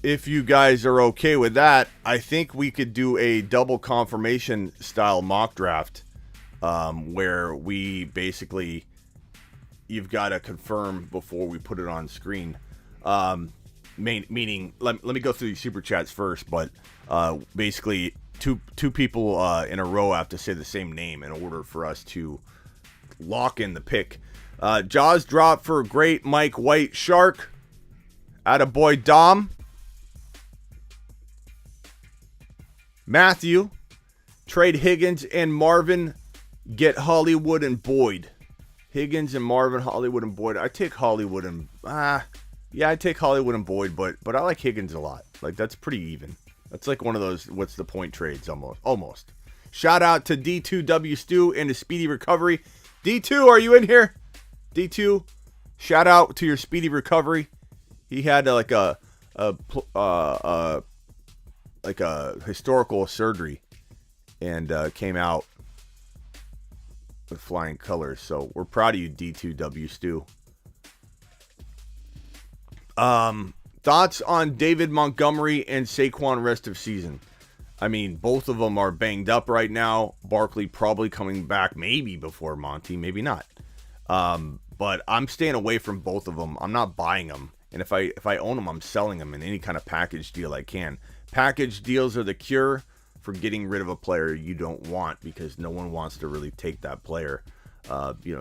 If you guys are okay with that, I think we could do a double confirmation style mock draft, where we basically, you've got to confirm before we put it on screen. Meaning, let me go through these super chats first, but basically two people in a row have to say the same name in order for us to lock in the pick. Jaws drop for great Mike White Shark. Attaboy Dom. Matthew. Trade Higgins and Marvin. Get Hollywood and Boyd. Higgins and Marvin, Hollywood and Boyd. I take Hollywood and I take Hollywood and Boyd, but I like Higgins a lot. Like, that's pretty even. That's like one of those what's the point trades almost. Shout out to D2W Stu and his speedy recovery. D2, are you in here? D2, shout out to your speedy recovery. He had like a historical surgery and came out with flying colors. So we're proud of you, D2W Stu. Thoughts on David Montgomery and Saquon rest of season? I mean, both of them are banged up right now. Barkley probably coming back maybe before Monty, maybe not. But I'm staying away from both of them. I'm not buying them. And if I own them, I'm selling them in any kind of package deal I can. Package deals are the cure for getting rid of a player you don't want, because no one wants to really take that player,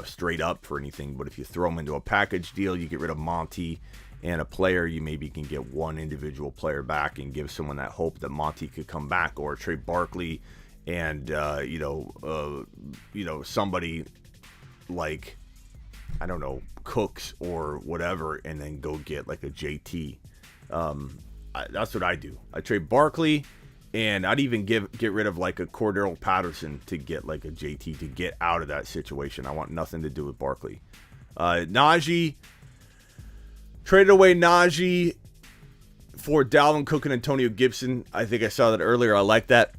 straight up for anything. But if you throw them into a package deal, you get rid of Monty and a player, you maybe can get one individual player back and give someone that hope that Monty could come back, or trade Barkley and somebody like, I don't know, Cooks or whatever, and then go get like a JT. That's what I do. I trade Barkley, and I'd even get rid of like a Cordero Patterson to get like a JT to get out of that situation. I want nothing to do with Barkley. Najee. Traded away Najee for Dalvin Cook and Antonio Gibson. I think I saw that earlier. I like that.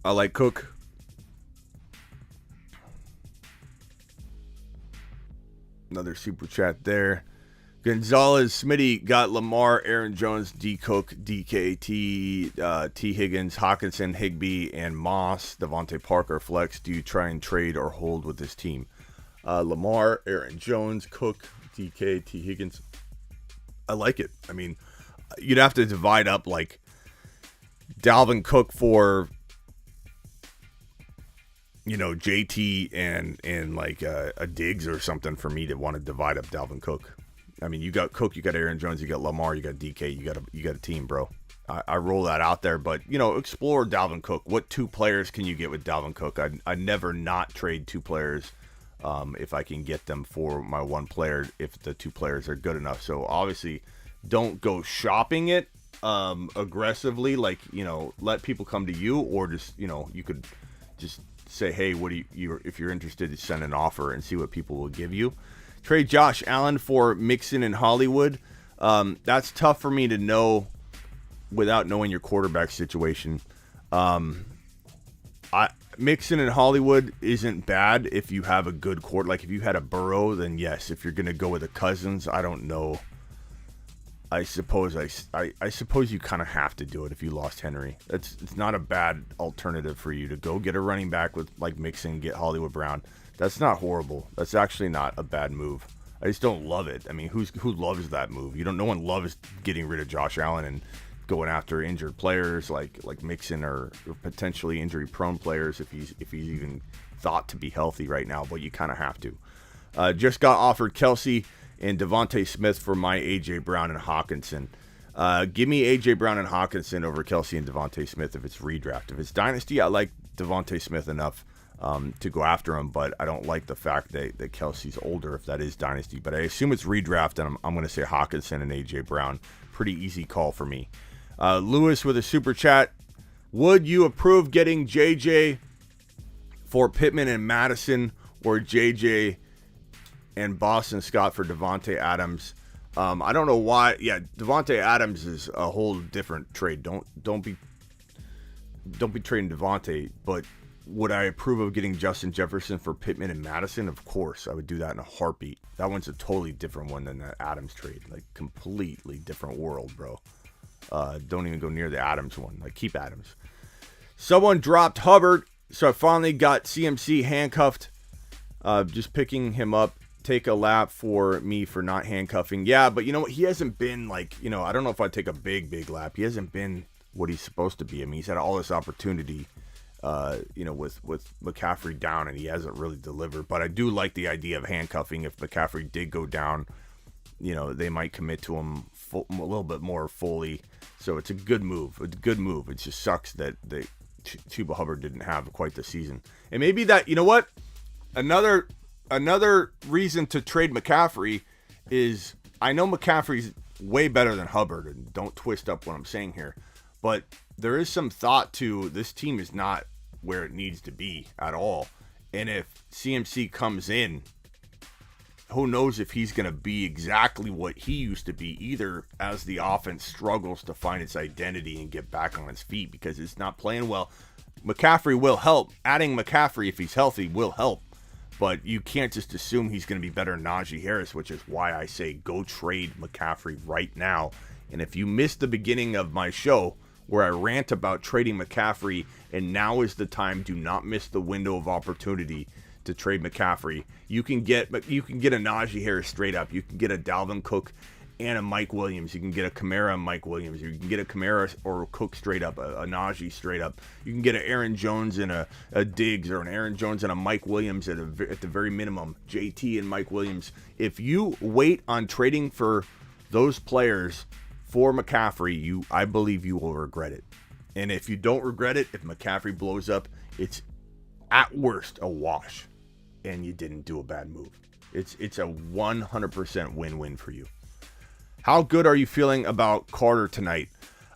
I like Cook. Another super chat there. Gonzalez, Smitty got Lamar, Aaron Jones, D. Cook, DKT, T. Higgins, Hawkinson, Higbee, and Moss. Devontae Parker flex. Do you try and trade or hold with this team? Lamar, Aaron Jones, Cook, DK, T. Higgins. I like it. I mean, you'd have to divide up like Dalvin Cook for, JT and like a Diggs or something for me to want to divide up Dalvin Cook. I mean, you got Cook, you got Aaron Jones, you got Lamar, you got DK, you got a team, bro. I roll that out there, but explore Dalvin Cook. What two players can you get with Dalvin Cook? I never not trade two players. If I can get them for my one player, if the two players are good enough. So obviously don't go shopping it aggressively, like, let people come to you, or just, you could just say, hey, what do you if you're interested, send an offer and see what people will give you. Trade Josh Allen for Mixon and Hollywood. That's tough for me to know without knowing your quarterback situation. Mixon and Hollywood isn't bad if you have a good quarter. Like if you had a Burrow, then yes. If you're gonna go with a Cousins, I don't know. I suppose you kind of have to do it if you lost Henry. It's not a bad alternative for you to go get a running back with like Mixon, get Hollywood Brown. That's not horrible. That's actually not a bad move. I just don't love it. I mean, who loves that move? No one loves getting rid of Josh Allen and going after injured players like Mixon or potentially injury prone players if he's even thought to be healthy right now, but you kind of have to. Just got offered Kelsey and Devontae Smith for my A.J. Brown and Hawkinson. Give me A.J. Brown and Hawkinson over Kelsey and Devontae Smith if it's redraft. If it's dynasty, I like Devontae Smith enough to go after him, but I don't like the fact that Kelsey's older if that is dynasty. But I assume it's redraft, and I'm going to say Hawkinson and A.J. Brown. Pretty easy call for me. Lewis with a super chat. Would you approve getting JJ for Pittman and Madison, or JJ and Boston Scott for Devontae Adams? I don't know why. Yeah, Devontae Adams is a whole different trade. Don't be trading Devontae. But would I approve of getting Justin Jefferson for Pittman and Madison? Of course, I would do that in a heartbeat. That one's a totally different one than that Adams trade. Like completely different world, bro. Don't even go near the Adams one. Like, keep Adams. Someone dropped Hubbard, so I finally got CMC handcuffed. Just picking him up take a lap for me for not handcuffing. Yeah, but you know what? He hasn't been like, I don't know if I'd take a big lap. He hasn't been what he's supposed to be. I mean, he's had all this opportunity, with McCaffrey down, and he hasn't really delivered. But I do like the idea of handcuffing. If McCaffrey did go down, they might commit to him a little bit more fully. So it's a good move. It just sucks that Chuba Hubbard didn't have quite the season. And maybe that, you know what? Another reason to trade McCaffrey is, I know McCaffrey's way better than Hubbard, and don't twist up what I'm saying here, but there is some thought to this team is not where it needs to be at all. And if CMC comes in, who knows if he's going to be exactly what he used to be either, as the offense struggles to find its identity and get back on its feet because it's not playing well. McCaffrey will help. Adding McCaffrey, if he's healthy, will help. But you can't just assume he's going to be better than Najee Harris, which is why I say go trade McCaffrey right now. And if you missed the beginning of my show where I rant about trading McCaffrey, and now is the time, do not miss the window of opportunity to trade McCaffrey. You can get a Najee Harris straight up. You can get a Dalvin Cook and a Mike Williams. You can get a Kamara and Mike Williams. You can get a Kamara or a Cook straight up, a Najee straight up. You can get an Aaron Jones and a Diggs, or an Aaron Jones and a Mike Williams at the very minimum. JT and Mike Williams. If you wait on trading for those players for McCaffrey, I believe you will regret it. And if you don't regret it, if McCaffrey blows up, it's at worst a wash, and you didn't do a bad move. It's a 100% win-win for you. How good are you feeling about Carter tonight?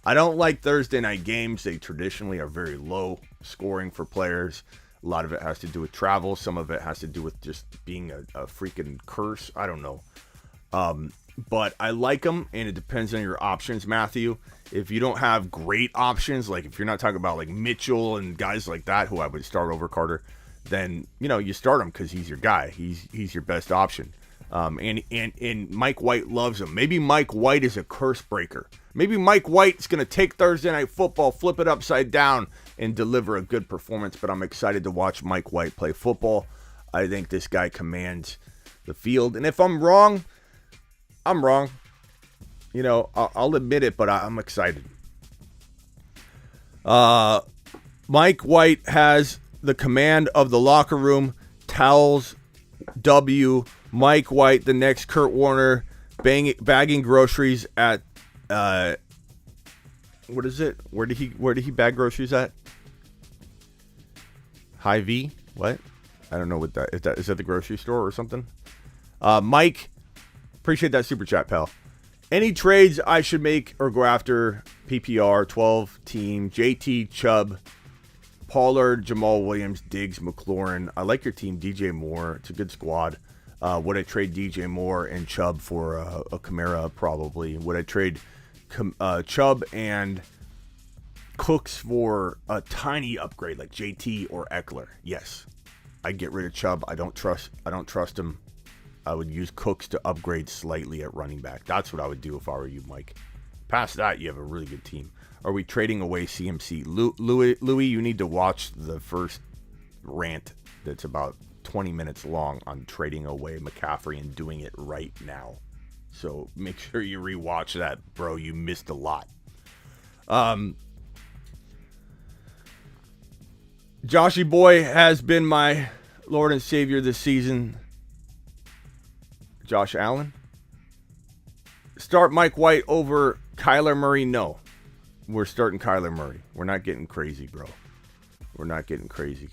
I don't like Thursday night games. They traditionally are very low scoring for players. A lot of it has to do with travel. Some of it has to do with just being a freaking curse. I don't know. But I like them, and it depends on your options, Matthew. If you don't have great options, like if you're not talking about like Mitchell and guys like that, who I would start over Carter, then, you start him because he's your guy. He's your best option. And Mike White loves him. Maybe Mike White is a curse breaker. Maybe Mike White's going to take Thursday Night Football, flip it upside down, and deliver a good performance. But I'm excited to watch Mike White play football. I think this guy commands the field. And if I'm wrong, I'm wrong. I'll admit it, but I'm excited. Mike White has the command of the locker room. Towels, W. Mike White, the next Kurt Warner, bagging groceries at what is it? Where did he bag groceries at? Hy-Vee? What? I don't know what that is. That the grocery store or something? Mike, appreciate that super chat, pal. Any trades I should make or go after? PPR 12 team, JT, Chubb, Pollard, Jamal Williams, Diggs, McLaurin. I like your team, DJ Moore. It's a good squad. Would I trade DJ Moore and Chubb for a Kamara? Probably. Would I trade Chubb and Cooks for a tiny upgrade like JT or Eckler? Yes. I'd get rid of Chubb. I don't trust him. I would use Cooks to upgrade slightly at running back. That's what I would do if I were you, Mike. Past that, you have a really good team. Are we trading away CMC? Louis, you need to watch the first rant that's about 20 minutes long on trading away McCaffrey and doing it right now. So make sure you rewatch that, bro. You missed a lot. Joshy Boy has been my Lord and Savior this season. Josh Allen. Start Mike White over Kyler Murray? No. We're starting Kyler Murray. We're not getting crazy, bro. We're not getting crazy.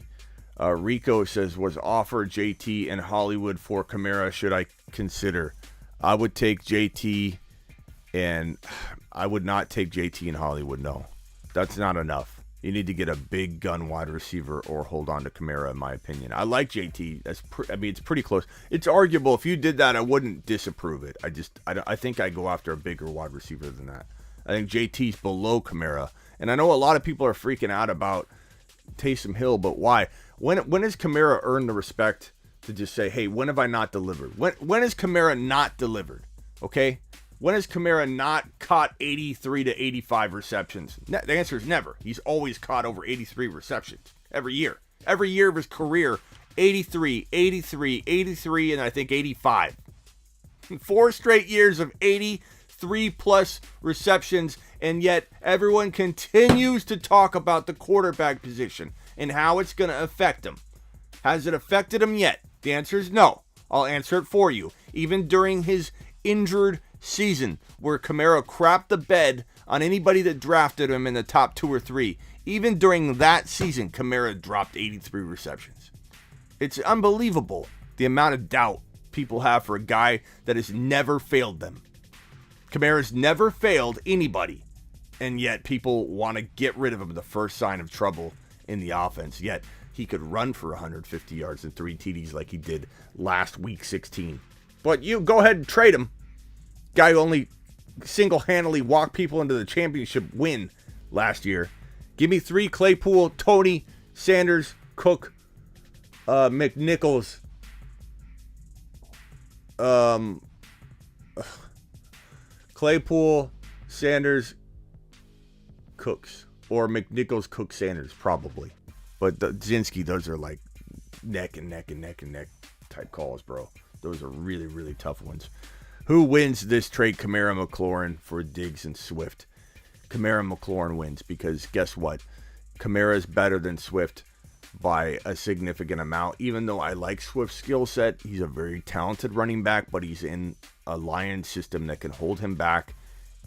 Rico says, was offered JT in Hollywood for Kamara. Should I consider? I would take JT, and I would not take JT in Hollywood. No, that's not enough. You need to get a big gun wide receiver or hold on to Kamara, in my opinion. I like JT. It's pretty close. It's arguable. If you did that, I wouldn't disapprove it. I think I go after a bigger wide receiver than that. I think JT's below Kamara. And I know a lot of people are freaking out about Taysom Hill, but why? When has Kamara earned the respect to just say, hey, when have I not delivered? When has Kamara not delivered? Okay? When has Kamara not caught 83 to 85 receptions? The answer is never. He's always caught over 83 receptions every year. Every year of his career, 83, 83, 83, and I think 85. 4 straight years of 83-plus receptions, and yet everyone continues to talk about the quarterback position and how it's going to affect him. Has it affected him yet? The answer is no. I'll answer it for you. Even during his injured season, where Kamara crapped the bed on anybody that drafted him in the top 2 or 3, even during that season, Kamara dropped 83 receptions. It's unbelievable the amount of doubt people have for a guy that has never failed them. Kamara's never failed anybody, and yet people want to get rid of him the first sign of trouble in the offense. Yet he could run for 150 yards and 3 TDs like he did last week 16. But you go ahead and trade him. Guy who only single-handedly walked people into the championship win last year. Give me 3 Claypool, Tony, Sanders, Cook, McNichols, Claypool, Sanders, Cooks, or McNichols, Cook, Sanders, probably. But the Zinski, those are like neck and neck and neck and neck type calls, bro. Those are really, really tough ones. Who wins this trade? Kamara, McLaurin for Diggs and Swift. Kamara, McLaurin wins because guess what? Kamara is better than Swift by a significant amount. Even though I like Swift's skill set, he's a very talented running back, but he's in a Lions system that can hold him back.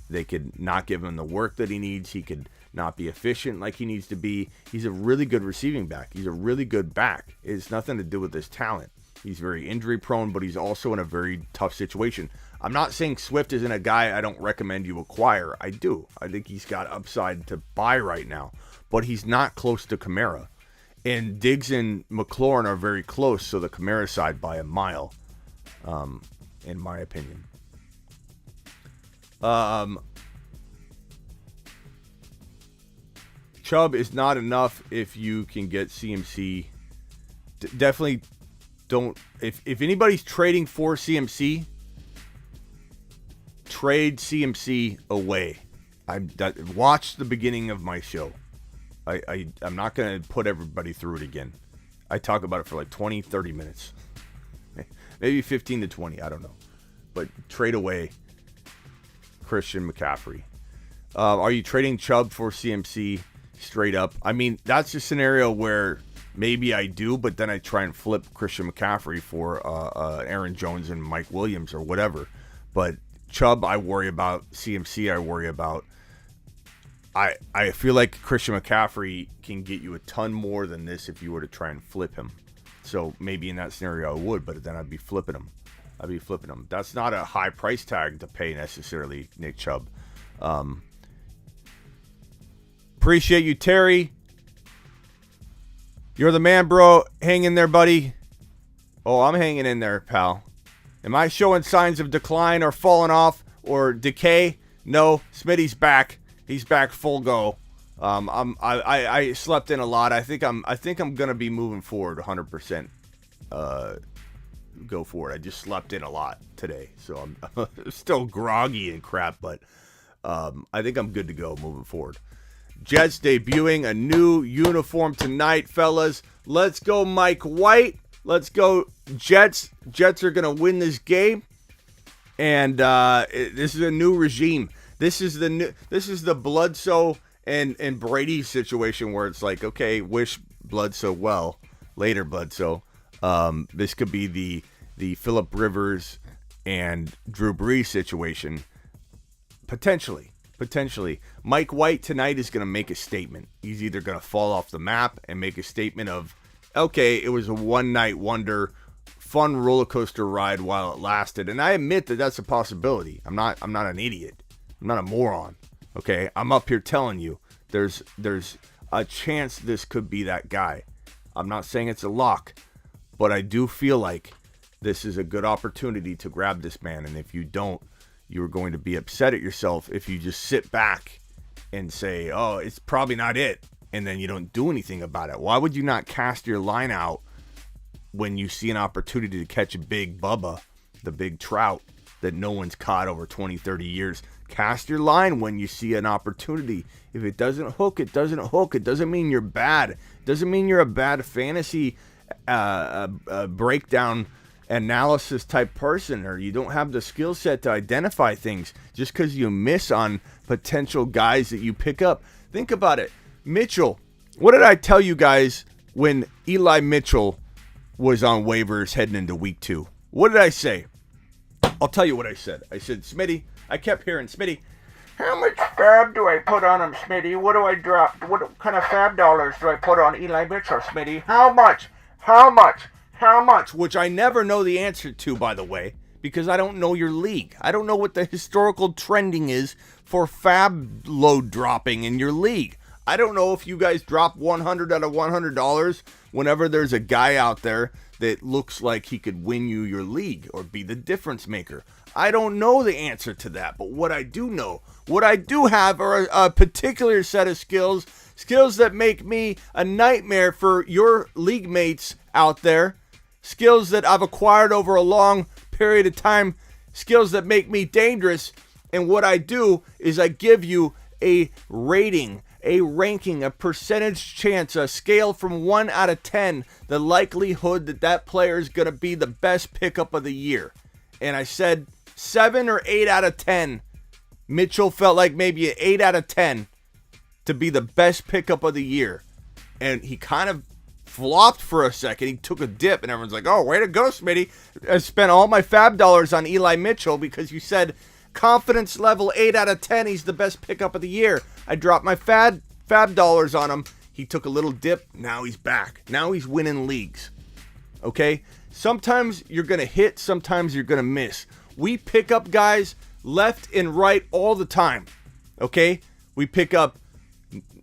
They could not give him the work that he needs. He could not be efficient like he needs to be. He's a really good receiving back. He's a really good back. It's nothing to do with his talent. He's very injury prone, but he's also in a very tough situation. I'm not saying Swift isn't a guy I don't recommend you acquire. I do. I think he's got upside to buy right now, but he's not close to Kamara. And Diggs and McLaurin are very close, so the Kamara side by a mile, in my opinion. Chubb is not enough if you can get CMC. Definitely don't. If anybody's trading for CMC, trade CMC away. Watch the beginning of my show. I'm not going to put everybody through it again. I talk about it for like 20, 30 minutes. Maybe 15 to 20, I don't know. But trade away Christian McCaffrey. Are you trading Chubb for CMC straight up? I mean, that's a scenario where maybe I do, but then I try and flip Christian McCaffrey for Aaron Jones and Mike Williams or whatever. But Chubb, I worry about. CMC, I worry about. I feel like Christian McCaffrey can get you a ton more than this if you were to try and flip him. So maybe in that scenario I would, but then I'd be flipping him. That's not a high price tag to pay necessarily, Nick Chubb. Appreciate you, Terry. You're the man, bro. Hang in there, buddy. Oh, I'm hanging in there, pal. Am I showing signs of decline or falling off or decay? No, Smitty's back. He's back full go. I slept in a lot. I think I'm gonna be moving forward 100%. Go for it. I just slept in a lot today, so I'm still groggy and crap, but I think I'm good to go moving forward. Jets debuting a new uniform tonight, fellas. Let's go, Mike White. Let's go, Jets. Jets are gonna win this game, and this is a new regime. This is the Bledsoe and Brady situation where it's like, okay, wish Bledsoe well, later Bledsoe. This could be the Phillip Rivers and Drew Brees situation, potentially. Mike White tonight is going to make a statement. He's either going to fall off the map and make a statement of, okay, it was a one-night wonder, fun roller coaster ride while it lasted, and I admit that that's a possibility. I'm not an idiot. I'm not a moron. Okay, I'm up here telling you there's a chance this could be that guy. I'm not saying it's a lock, but I do feel like this is a good opportunity to grab this man, and if you don't, you're going to be upset at yourself if you just sit back and say, oh, it's probably not it, and then you don't do anything about it. Why would you not cast your line out when you see an opportunity to catch a big Bubba, the big trout that no one's caught over 20, 30 years? Cast your line when you see an opportunity. If it doesn't hook, it doesn't hook. It doesn't mean you're bad. It doesn't mean you're a bad fantasy a breakdown analysis type person, or you don't have the skill set to identify things just because you miss on potential guys that you pick up. Think about it. Mitchell, what did I tell you guys when Eli Mitchell was on waivers heading into week 2? What did I say? I'll tell you what I said. I said, Smitty, I kept hearing, Smitty, how much fab do I put on him, Smitty? What do I drop? What kind of fab dollars do I put on Eli Mitchell, Smitty? How much? How much? How much? Which I never know the answer to, by the way, because I don't know your league. I don't know what the historical trending is for fab load dropping in your league. I don't know if you guys drop $100 out of $100 whenever there's a guy out there that looks like he could win you your league or be the difference maker. I don't know the answer to that, but what I do know, what I do have are a particular set of skills that make me a nightmare for your league mates out there, skills that I've acquired over a long period of time, skills that make me dangerous, and what I do is I give you a rating, a ranking, a percentage chance, a scale from 1 out of 10, the likelihood that that player is going to be the best pickup of the year. And I said 7 or 8 out of 10. Mitchell felt like maybe an 8 out of 10 to be the best pickup of the year. And he kind of flopped for a second. He took a dip and everyone's like, oh, way to go, Smitty. I spent all my fab dollars on Eli Mitchell because you said confidence level 8 out of 10, he's the best pickup of the year. I dropped my fab dollars on him. He took a little dip. Now he's back. Now he's winning leagues. Okay? Sometimes you're going to hit. Sometimes you're going to miss. We pick up guys left and right all the time. Okay? We pick up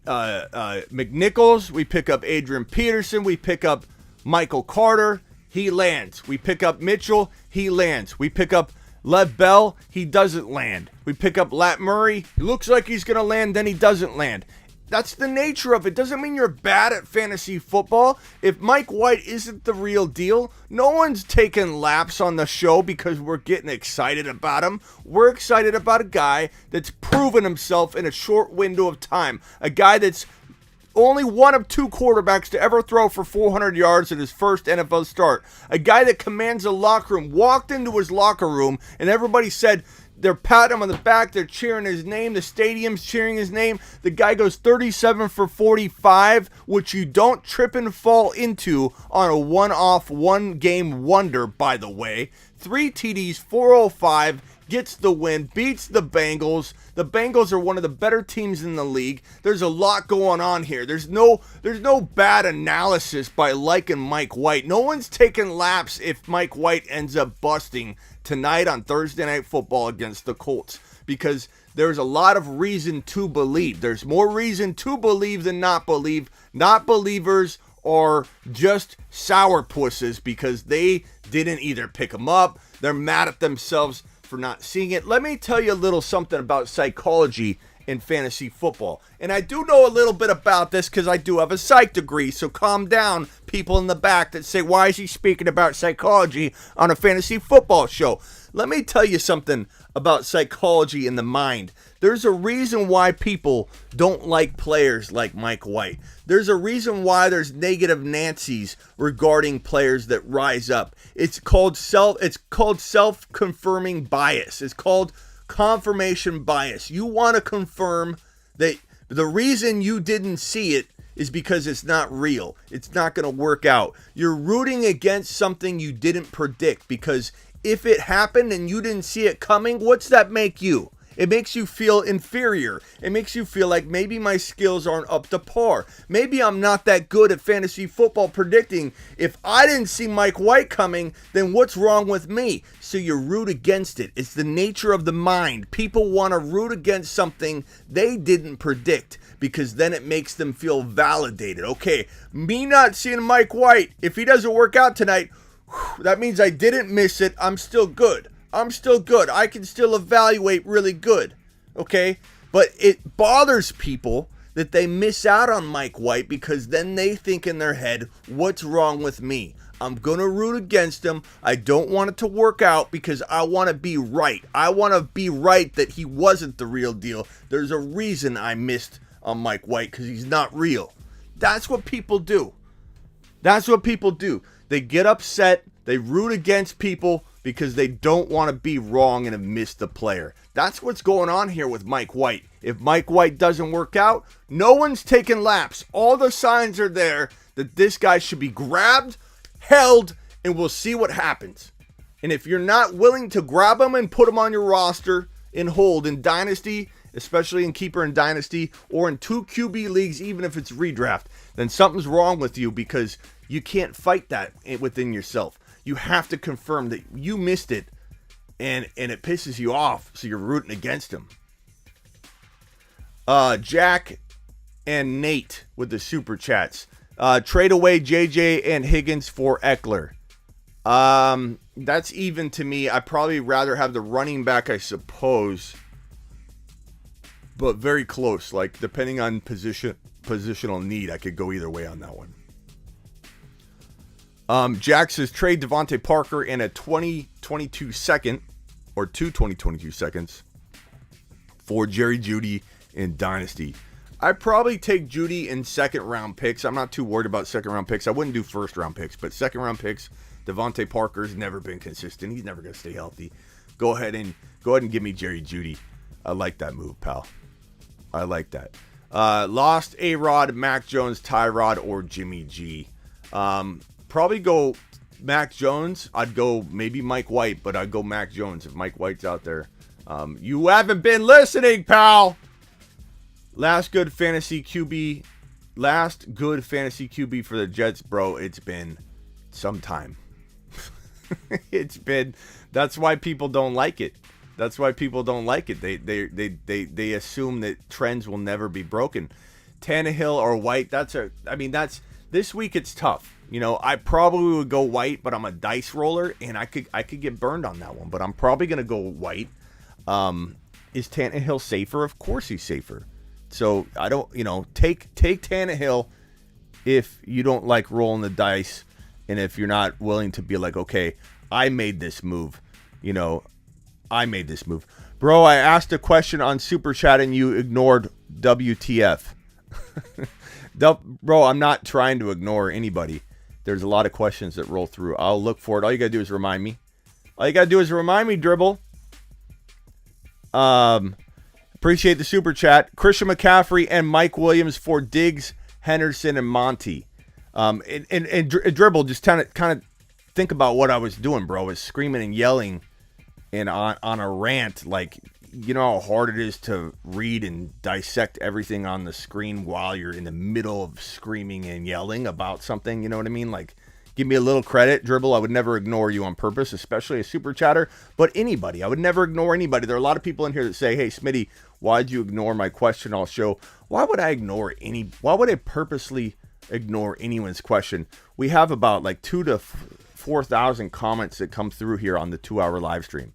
McNichols. We pick up Adrian Peterson. We pick up Michael Carter. He lands. We pick up Mitchell. He lands. We pick up Lev Bell, he doesn't land. We pick up Lat Murray, it looks like he's going to land, then he doesn't land. That's the nature of it. Doesn't mean you're bad at fantasy football. If Mike White isn't the real deal, no one's taking laps on the show because we're getting excited about him. We're excited about a guy that's proven himself in a short window of time. A guy that's only one of 2 quarterbacks to ever throw for 400 yards in his first NFL start. A guy that commands a locker room, walked into his locker room, and everybody said they're patting him on the back, they're cheering his name, the stadium's cheering his name. The guy goes 37 for 45, which you don't trip and fall into on a one-off, one-game wonder, by the way. 3 TDs, 405, gets the win, beats the Bengals. The Bengals are one of the better teams in the league. There's a lot going on here. There's no bad analysis by liking Mike White. No one's taking laps if Mike White ends up busting tonight on Thursday Night Football against the Colts, because there's a lot of reason to believe. There's more reason to believe than not believe. Not believers are just sourpusses because they didn't either pick him up. They're mad at themselves for not seeing it. Let me tell you a little something about psychology in fantasy football. And I do know a little bit about this because I do have a psych degree, so calm down, people in the back that say, why is he speaking about psychology on a fantasy football show? Let me tell you something about psychology in the mind. There's a reason why people don't like players like Mike White. There's a reason why there's negative Nancy's regarding players that rise up. It's called self-confirming bias. It's called confirmation bias. You want to confirm that the reason you didn't see it is because it's not real. It's not going to work out. You're rooting against something you didn't predict, because if it happened and you didn't see it coming, what's that make you? It makes you feel inferior. It makes you feel like maybe my skills aren't up to par. Maybe I'm not that good at fantasy football predicting. If I didn't see Mike White coming, then what's wrong with me? So you root against it. It's the nature of the mind. People want to root against something they didn't predict, because then it makes them feel validated. Okay, me not seeing Mike White, if he doesn't work out tonight, that means I didn't miss it. I'm still good. I can still evaluate really good. Okay? But it bothers people that they miss out on Mike White, because then they think in their head, what's wrong with me? I'm going to root against him. I don't want it to work out because I want to be right. I want to be right that he wasn't the real deal. There's a reason I missed on Mike White, because he's not real. That's what people do. That's what people do. They get upset. They root against people because they don't want to be wrong and have missed the player. That's what's going on here with Mike White. If Mike White doesn't work out, no one's taking laps. All the signs are there that this guy should be grabbed, held, and we'll see what happens. And if you're not willing to grab him and put him on your roster and hold in Dynasty, especially in Keeper and Dynasty, or in 2 QB leagues, even if it's redraft, then something's wrong with you because you can't fight that within yourself. You have to confirm that you missed it and it pisses you off, so you're rooting against him. Jack and Nate with the super chats. Trade away JJ and Higgins for Eckler. That's even to me. I'd probably rather have the running back, I suppose. But very close. Like, depending on positional need, I could go either way on that one. Jack says trade Devontae Parker in a 2022 second, or 2022 seconds, for Jerry Jeudy in Dynasty. I'd probably take Jeudy in second round picks. I'm not too worried about second round picks. I wouldn't do first round picks, but second round picks. Devontae Parker's never been consistent. He's never going to stay healthy. Go ahead and give me Jerry Jeudy. I like that move, pal. I like that. Lost A-Rod, Mac Jones, Tyrod, or Jimmy G. Probably go Mac Jones. I'd go maybe Mike White, but I'd go Mac Jones if Mike White's out there. You haven't been listening, pal. Last good fantasy QB for the Jets, bro. It's been some time. That's why people don't like it. That's why people don't like it. They assume that trends will never be broken. Tannehill or White, this week it's tough. You know, I probably would go White, but I'm a dice roller and I could get burned on that one, but I'm probably going to go White. Is Tannehill safer? Of course he's safer. So I don't, take Tannehill if you don't like rolling the dice and if you're not willing to be like, okay, I made this move. I made this move. Bro, I asked a question on Super Chat and you ignored WTF. Bro, I'm not trying to ignore anybody. There's a lot of questions that roll through. I'll look for it. All you got to do is remind me. Dribble. Appreciate the Super Chat. Christian McCaffrey and Mike Williams for Diggs, Henderson, and Monty. And Dribble, just kind of think about what I was doing, bro. I was screaming and yelling and on a rant, like, you know how hard it is to read and dissect everything on the screen while you're in the middle of screaming and yelling about something, you know what I mean? Like, give me a little credit, Dribble. I would never ignore you on purpose, especially a super chatter, but anybody. I would never ignore anybody. There are a lot of people in here that say, hey, Smitty, why'd you ignore my question? I'll show. Why would I purposely ignore anyone's question? We have about like 2,000 to 4,000 comments that come through here on the 2-hour live stream.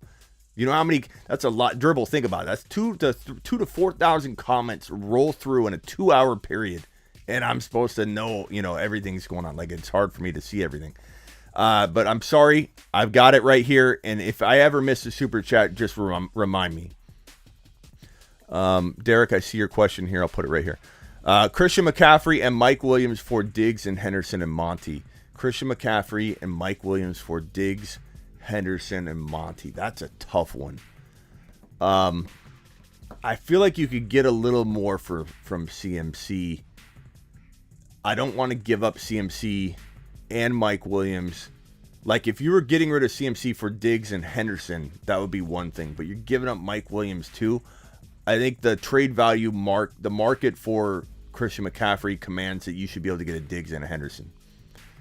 You know how many? That's a lot. Dribble, think about it. That's 2,000 to 4,000 comments roll through in a 2-hour period, and I'm supposed to know, everything's going on. Like, it's hard for me to see everything. But I'm sorry. I've got it right here, and if I ever miss a super chat, just remind me. Derek, I see your question here. I'll put it right here. Christian McCaffrey and Mike Williams for Diggs and Henderson and Monty. Christian McCaffrey and Mike Williams for Diggs, Henderson, and Monty. That's a tough one. I feel like you could get a little more from CMC. I don't want to give up CMC and Mike Williams. Like, if you were getting rid of CMC for Diggs and Henderson, that would be one thing. But you're giving up Mike Williams too. I think the trade value the market for Christian McCaffrey commands that you should be able to get a Diggs and a Henderson.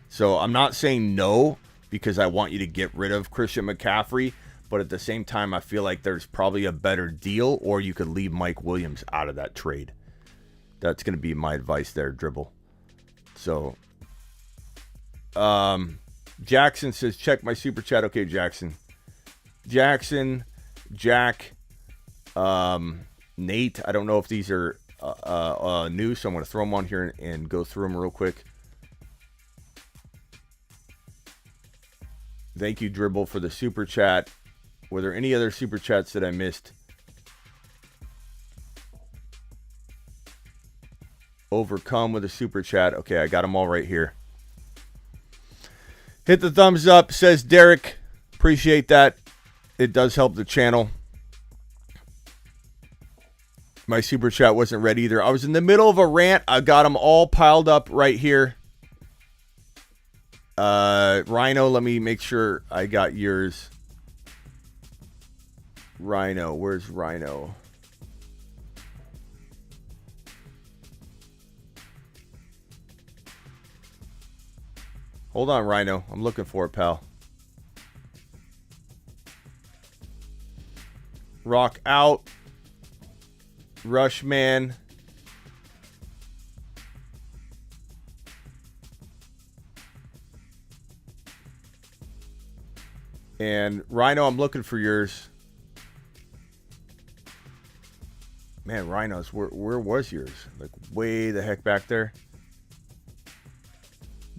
So I'm not saying no, because I want you to get rid of Christian McCaffrey, but at the same time, I feel like there's probably a better deal, or you could leave Mike Williams out of that trade. That's going to be my advice there, Dribble. So, Jackson says, check my super chat. Okay, Jackson, Jack, Nate. I don't know if these are new, so I'm going to throw them on here and go through them real quick. Thank you, Dribble, for the super chat. Were there any other super chats that I missed? Overcome with a super chat. Okay, I got them all right here. Hit the thumbs up, says Derek. Appreciate that. It does help the channel. My super chat wasn't ready either. I was in the middle of a rant. I got them all piled up right here. Rhino, let me make sure I got yours. Rhino, where's Rhino? Hold on, Rhino. I'm looking for it, pal. Rock out. Rushman. And Rhino, I'm looking for yours. Man, Rhinos, where was yours? Like way the heck back there.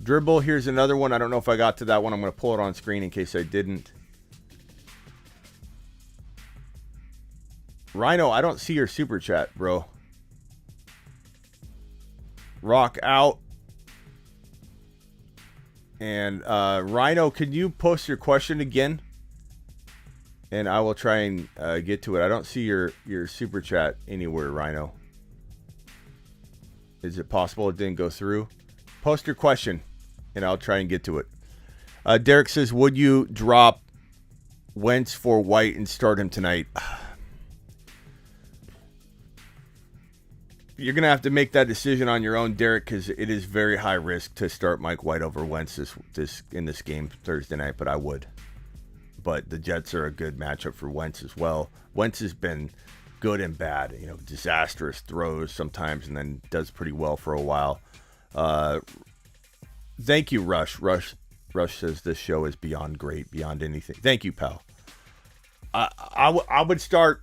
Dribble, here's another one. I don't know if I got to that one. I'm going to pull it on screen in case I didn't. Rhino, I don't see your super chat, bro. Rock out. And Rhino, can you post your question again? And I will try and get to it. I don't see your super chat anywhere, Rhino. Is it possible it didn't go through? Post your question, and I'll try and get to it. Derek says, would you drop Wentz for White and start him tonight? You're going to have to make that decision on your own, Derek, because it is very high risk to start Mike White over Wentz in this game Thursday night, but I would. But the Jets are a good matchup for Wentz as well. Wentz has been good and bad, disastrous throws sometimes and then does pretty well for a while. Thank you, Rush. Rush says this show is beyond great, beyond anything. Thank you, pal. I would start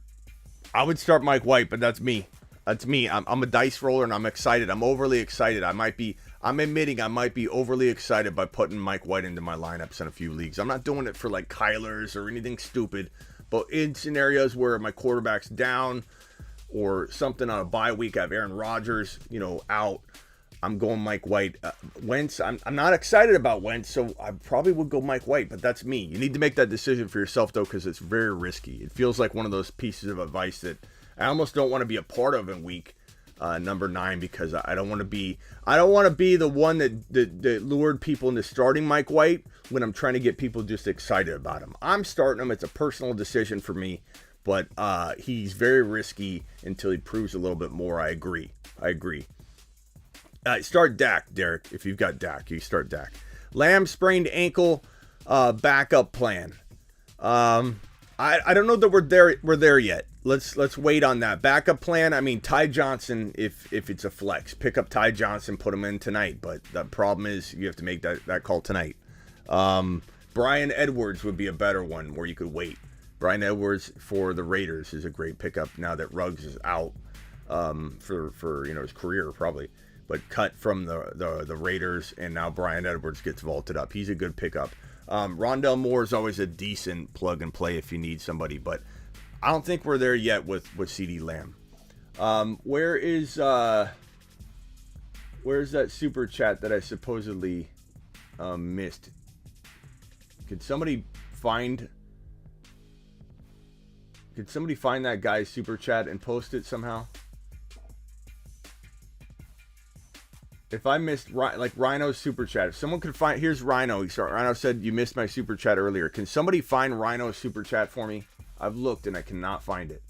Mike White, but that's me. That's me. I'm a dice roller and I'm excited. I'm overly excited. I'm admitting I might be overly excited by putting Mike White into my lineups in a few leagues. I'm not doing it for like Kyler's or anything stupid, but in scenarios where my quarterback's down or something on a bye week, I have Aaron Rodgers, out. I'm going Mike White. Wentz, I'm not excited about Wentz, so I probably would go Mike White, but that's me. You need to make that decision for yourself, though, because it's very risky. It feels like one of those pieces of advice that I almost don't want to be a part of in week number 9 because I don't want to be the one that lured people into starting Mike White when I'm trying to get people just excited about him. I'm starting him. It's a personal decision for me, but he's very risky until he proves a little bit more. I agree. Start Dak, Derek. If you've got Dak, you start Dak. Lamb sprained ankle, backup plan. I don't know that we're there yet. Let's wait on that backup plan. I mean, Ty Johnson, if it's a flex, pick up Ty Johnson, put him in tonight. But the problem is you have to make that call tonight. Brian Edwards would be a better one where you could wait. Brian Edwards for the Raiders is a great pickup now that Ruggs is out for his career probably. But cut from the Raiders, and now Brian Edwards gets vaulted up. He's a good pickup. Rondell Moore is always a decent plug and play if you need somebody, but I don't think we're there yet with CeeDee Lamb. Where's that super chat that I supposedly missed? Could somebody find that guy's super chat and post it somehow? If I missed, like, Rhino's super chat, if someone could find, here's Rhino. Rhino said, you missed my super chat earlier. Can somebody find Rhino's super chat for me? I've looked and I cannot find it.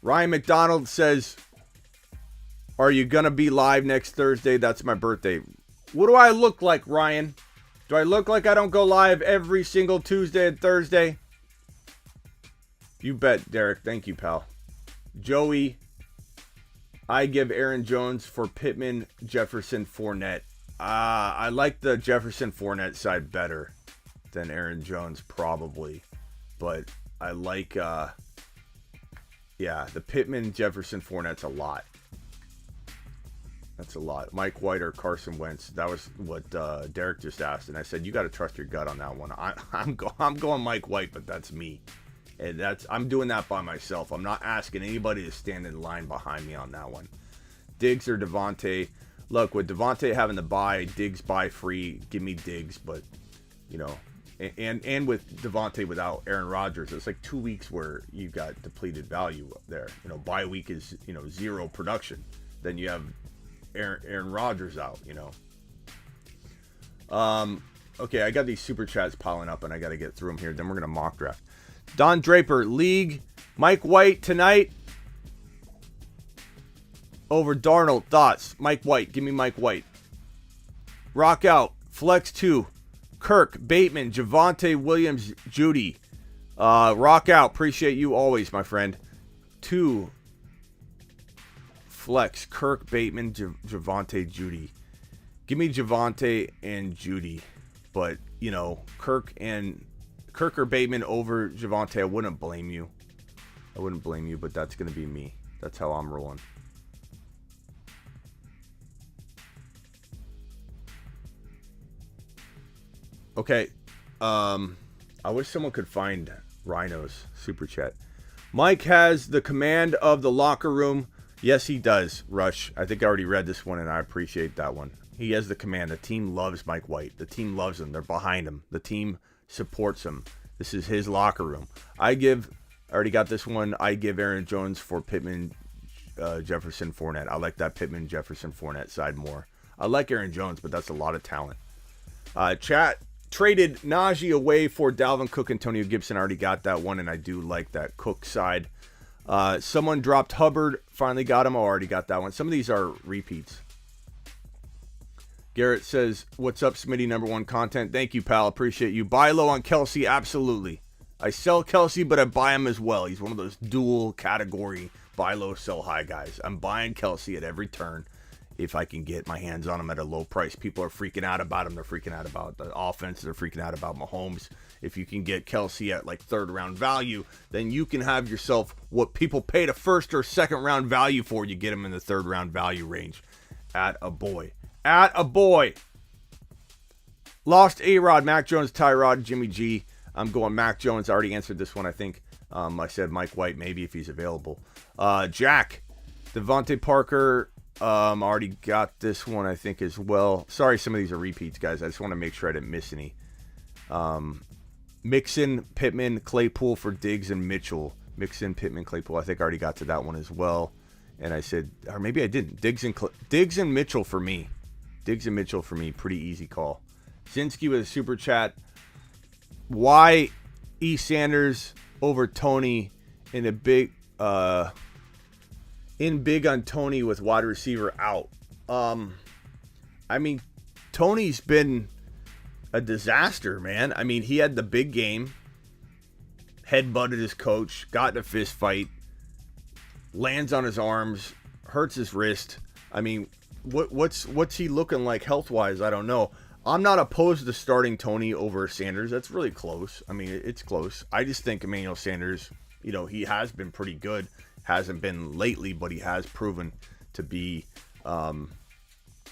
Ryan McDonald says, are you going to be live next Thursday? That's my birthday. What do I look like, Ryan? Do I look like I don't go live every single Tuesday and Thursday? You bet, Derek. Thank you, pal. Joey, I give Aaron Jones for Pittman, Jefferson, Fournette. I like the Jefferson Fournette side better than Aaron Jones probably. But I like, the Pittman, Jefferson, Fournette's a lot. That's a lot. Mike White or Carson Wentz. That was what Derek just asked. And I said, you got to trust your gut on that one. I'm going Mike White, but that's me. And I'm doing that by myself. I'm not asking anybody to stand in line behind me on that one. Diggs or Devontae. look, with Devontae having the bye, Diggs bye free, give me Diggs, but, you know, and with Devontae without Aaron Rodgers, it's like 2 weeks where you've got depleted value there. You know, bye week is, you know, zero production. Then you have Aaron Rodgers out, you know. Okay, I got these super chats piling up, and I got to get through them here. Then we're going to mock draft. Don Draper, league, Mike White tonight over Darnold. Thoughts? Mike White, give me Mike White. Rock out, flex 2, Kirk, Bateman, Javonte Williams, Judy. Rock out, appreciate you always, my friend. 2, flex, Kirk, Bateman, Javonte, Judy. Give me Javonte and Judy. But, you know, Kirk or Bateman over Javonte, I wouldn't blame you. But that's going to be me. That's how I'm rolling. Okay. I wish someone could find Rhino's super chat. Mike has the command of the locker room. Yes, he does, Rush. I think I already read this one, and I appreciate that one. He has the command. The team loves Mike White. The team loves him. They're behind him. The team supports him. This is his locker room. I already got this one. I give Aaron Jones for Pittman, Jefferson, Fournette. I like that Pittman, Jefferson, Fournette side more. I like Aaron Jones, but that's a lot of talent. Chat traded Najee away for Dalvin Cook, Antonio Gibson. I already got that one, and I do like that Cook side. Someone dropped Hubbard. Finally got him. I already got that one. Some of these are repeats. Garrett says, what's up, Smitty, #1 content. Thank you, pal. Appreciate you. Buy low on Kelsey. Absolutely. I sell Kelsey, but I buy him as well. He's one of those dual category buy low, sell high guys. I'm buying Kelsey at every turn if I can get my hands on him at a low price. People are freaking out about him. They're freaking out about the offense. They're freaking out about Mahomes. If you can get Kelsey at like 3rd round value, then you can have yourself what people paid a 1st or 2nd round value for. You get him in the 3rd round value range. At a boy. Lost A-Rod, Mac Jones, Tyrod, Jimmy G. I'm going Mac Jones. I already answered this one, I think. I said Mike White, maybe if he's available. Jack, Devontae Parker. Already got this one, I think, as well. Sorry, some of these are repeats, guys. I just want to make sure I didn't miss any. Mixon, Pittman, Claypool for Diggs and Mitchell. Mixon, Pittman, Claypool. I think I already got to that one as well. And I said, or maybe I didn't. Diggs and Mitchell for me. Pretty easy call. Zinsky with a super chat. Why E. Sanders over Tony in a big on Tony with wide receiver out? I mean, Tony's been a disaster, man. I mean, he had the big game, headbutted his coach, got in a fist fight, lands on his arms, hurts his wrist. I mean, what's he looking like health-wise? I don't know. I'm not opposed to starting Tony over Sanders. That's really close. I mean, it's close. I just think Emmanuel Sanders, you know, he has been pretty good. Hasn't been lately, but he has proven to be, you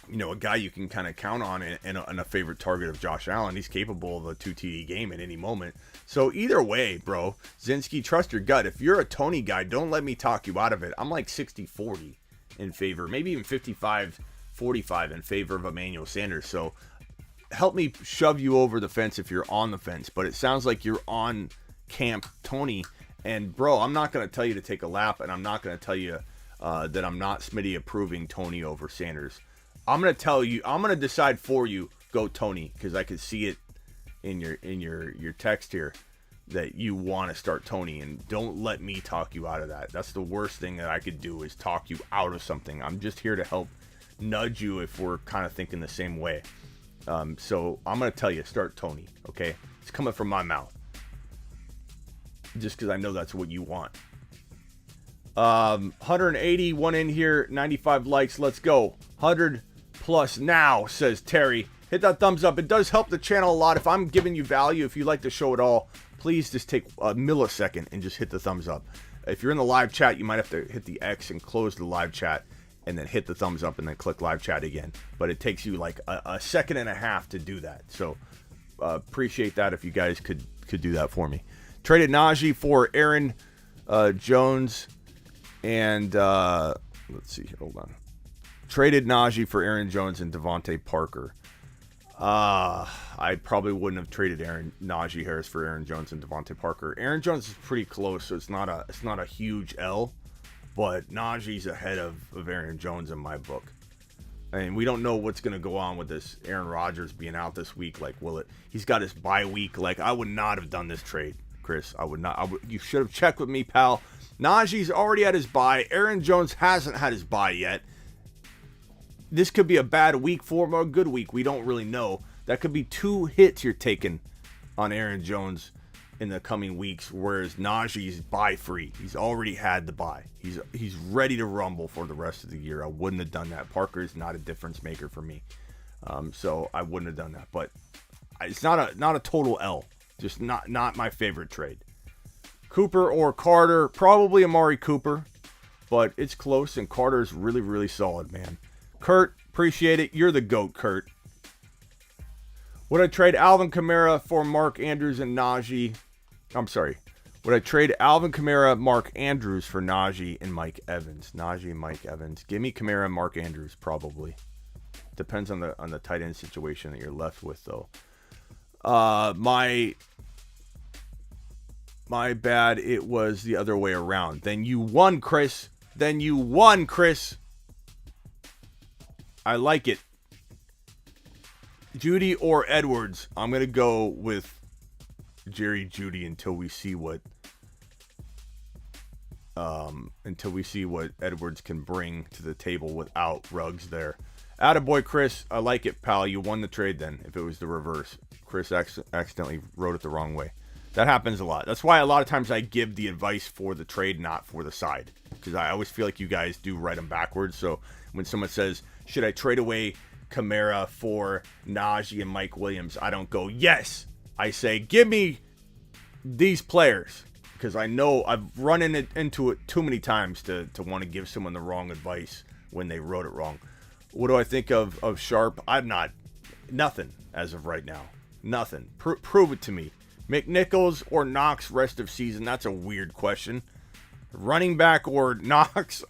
know, a guy you can kind of count on and a favorite target of Josh Allen. He's capable of a 2 TD game at any moment. So either way, bro, Zinsky, trust your gut. If you're a Tony guy, don't let me talk you out of it. I'm like 60-40 in favor, maybe even 55-45 in favor of Emmanuel Sanders. So help me shove you over the fence if you're on the fence. But it sounds like you're on camp Tony. And, bro, I'm not going to tell you to take a lap, and I'm not going to tell you that I'm not Smitty approving Tony over Sanders. I'm going to tell you, I'm going to decide for you, go Tony, because I can see it in your text here that you want to start Tony, and don't let me talk you out of that. That's the worst thing that I could do, is talk you out of something. I'm just here to help nudge you if we're kind of thinking the same way. So I'm going to tell you, start Tony, okay? It's coming from my mouth. Just because I know that's what you want. 181 in here, 95 likes. Let's go. 100 plus now, says Terry. Hit that thumbs up. It does help the channel a lot. If I'm giving you value, if you like the show at all, please just take a millisecond and just hit the thumbs up. If you're in the live chat, you might have to hit the X and close the live chat and then hit the thumbs up and then click live chat again. But it takes you like a second and a half to do that. So appreciate that if you guys could do that for me. Traded Najee for Aaron Jones and let's see here. Hold on. traded Najee for Aaron Jones and Devontae Parker. I probably wouldn't have traded Najee Harris for Aaron Jones and Devontae Parker. Aaron Jones is pretty close, so it's not a huge L, but Najee's ahead of Aaron Jones in my book. And we don't know what's going to go on with this Aaron Rodgers being out this week. Like, he's got his bye week. Like, I would not have done this trade, Chris. I would not. You should have checked with me, pal. Najee's already had his bye. Aaron Jones hasn't had his bye yet. This could be a bad week for him or a good week. We don't really know. That could be 2 hits you're taking on Aaron Jones in the coming weeks, whereas Najee's bye free. He's already had the bye. He's ready to rumble for the rest of the year. I wouldn't have done that. Parker is not a difference maker for me, so I wouldn't have done that. But it's not a total L. Just not my favorite trade. Cooper or Carter, probably Amari Cooper, but it's close, and Carter's really, really solid, man. Kurt, appreciate it. You're the GOAT, Kurt. Would I trade Alvin Kamara for Mark Andrews and Najee? I'm sorry. Would I trade Alvin Kamara, Mark Andrews for Najee and Mike Evans? Najee and Mike Evans. Give me Kamara and Mark Andrews, probably. Depends on the tight end situation that you're left with, though. My bad. It was the other way around. Then you won, Chris. I like it. Judy or Edwards? I'm going to go with Jerry Judy until we see what Edwards can bring to the table without Ruggs there. Attaboy, Chris. I like it, pal. You won the trade then, if it was the reverse. Chris accidentally wrote it the wrong way. That happens a lot. That's why a lot of times I give the advice for the trade, not for the side. Because I always feel like you guys do write them backwards. So when someone says, should I trade away Kamara for Najee and Mike Williams, I don't go, yes. I say, give me these players. Because I know I've run into it too many times to want to give someone the wrong advice when they wrote it wrong. What do I think of Sharp? Nothing as of right now. Nothing. Prove it to me. McNichols or Knox rest of season? That's a weird question. Running back or Knox?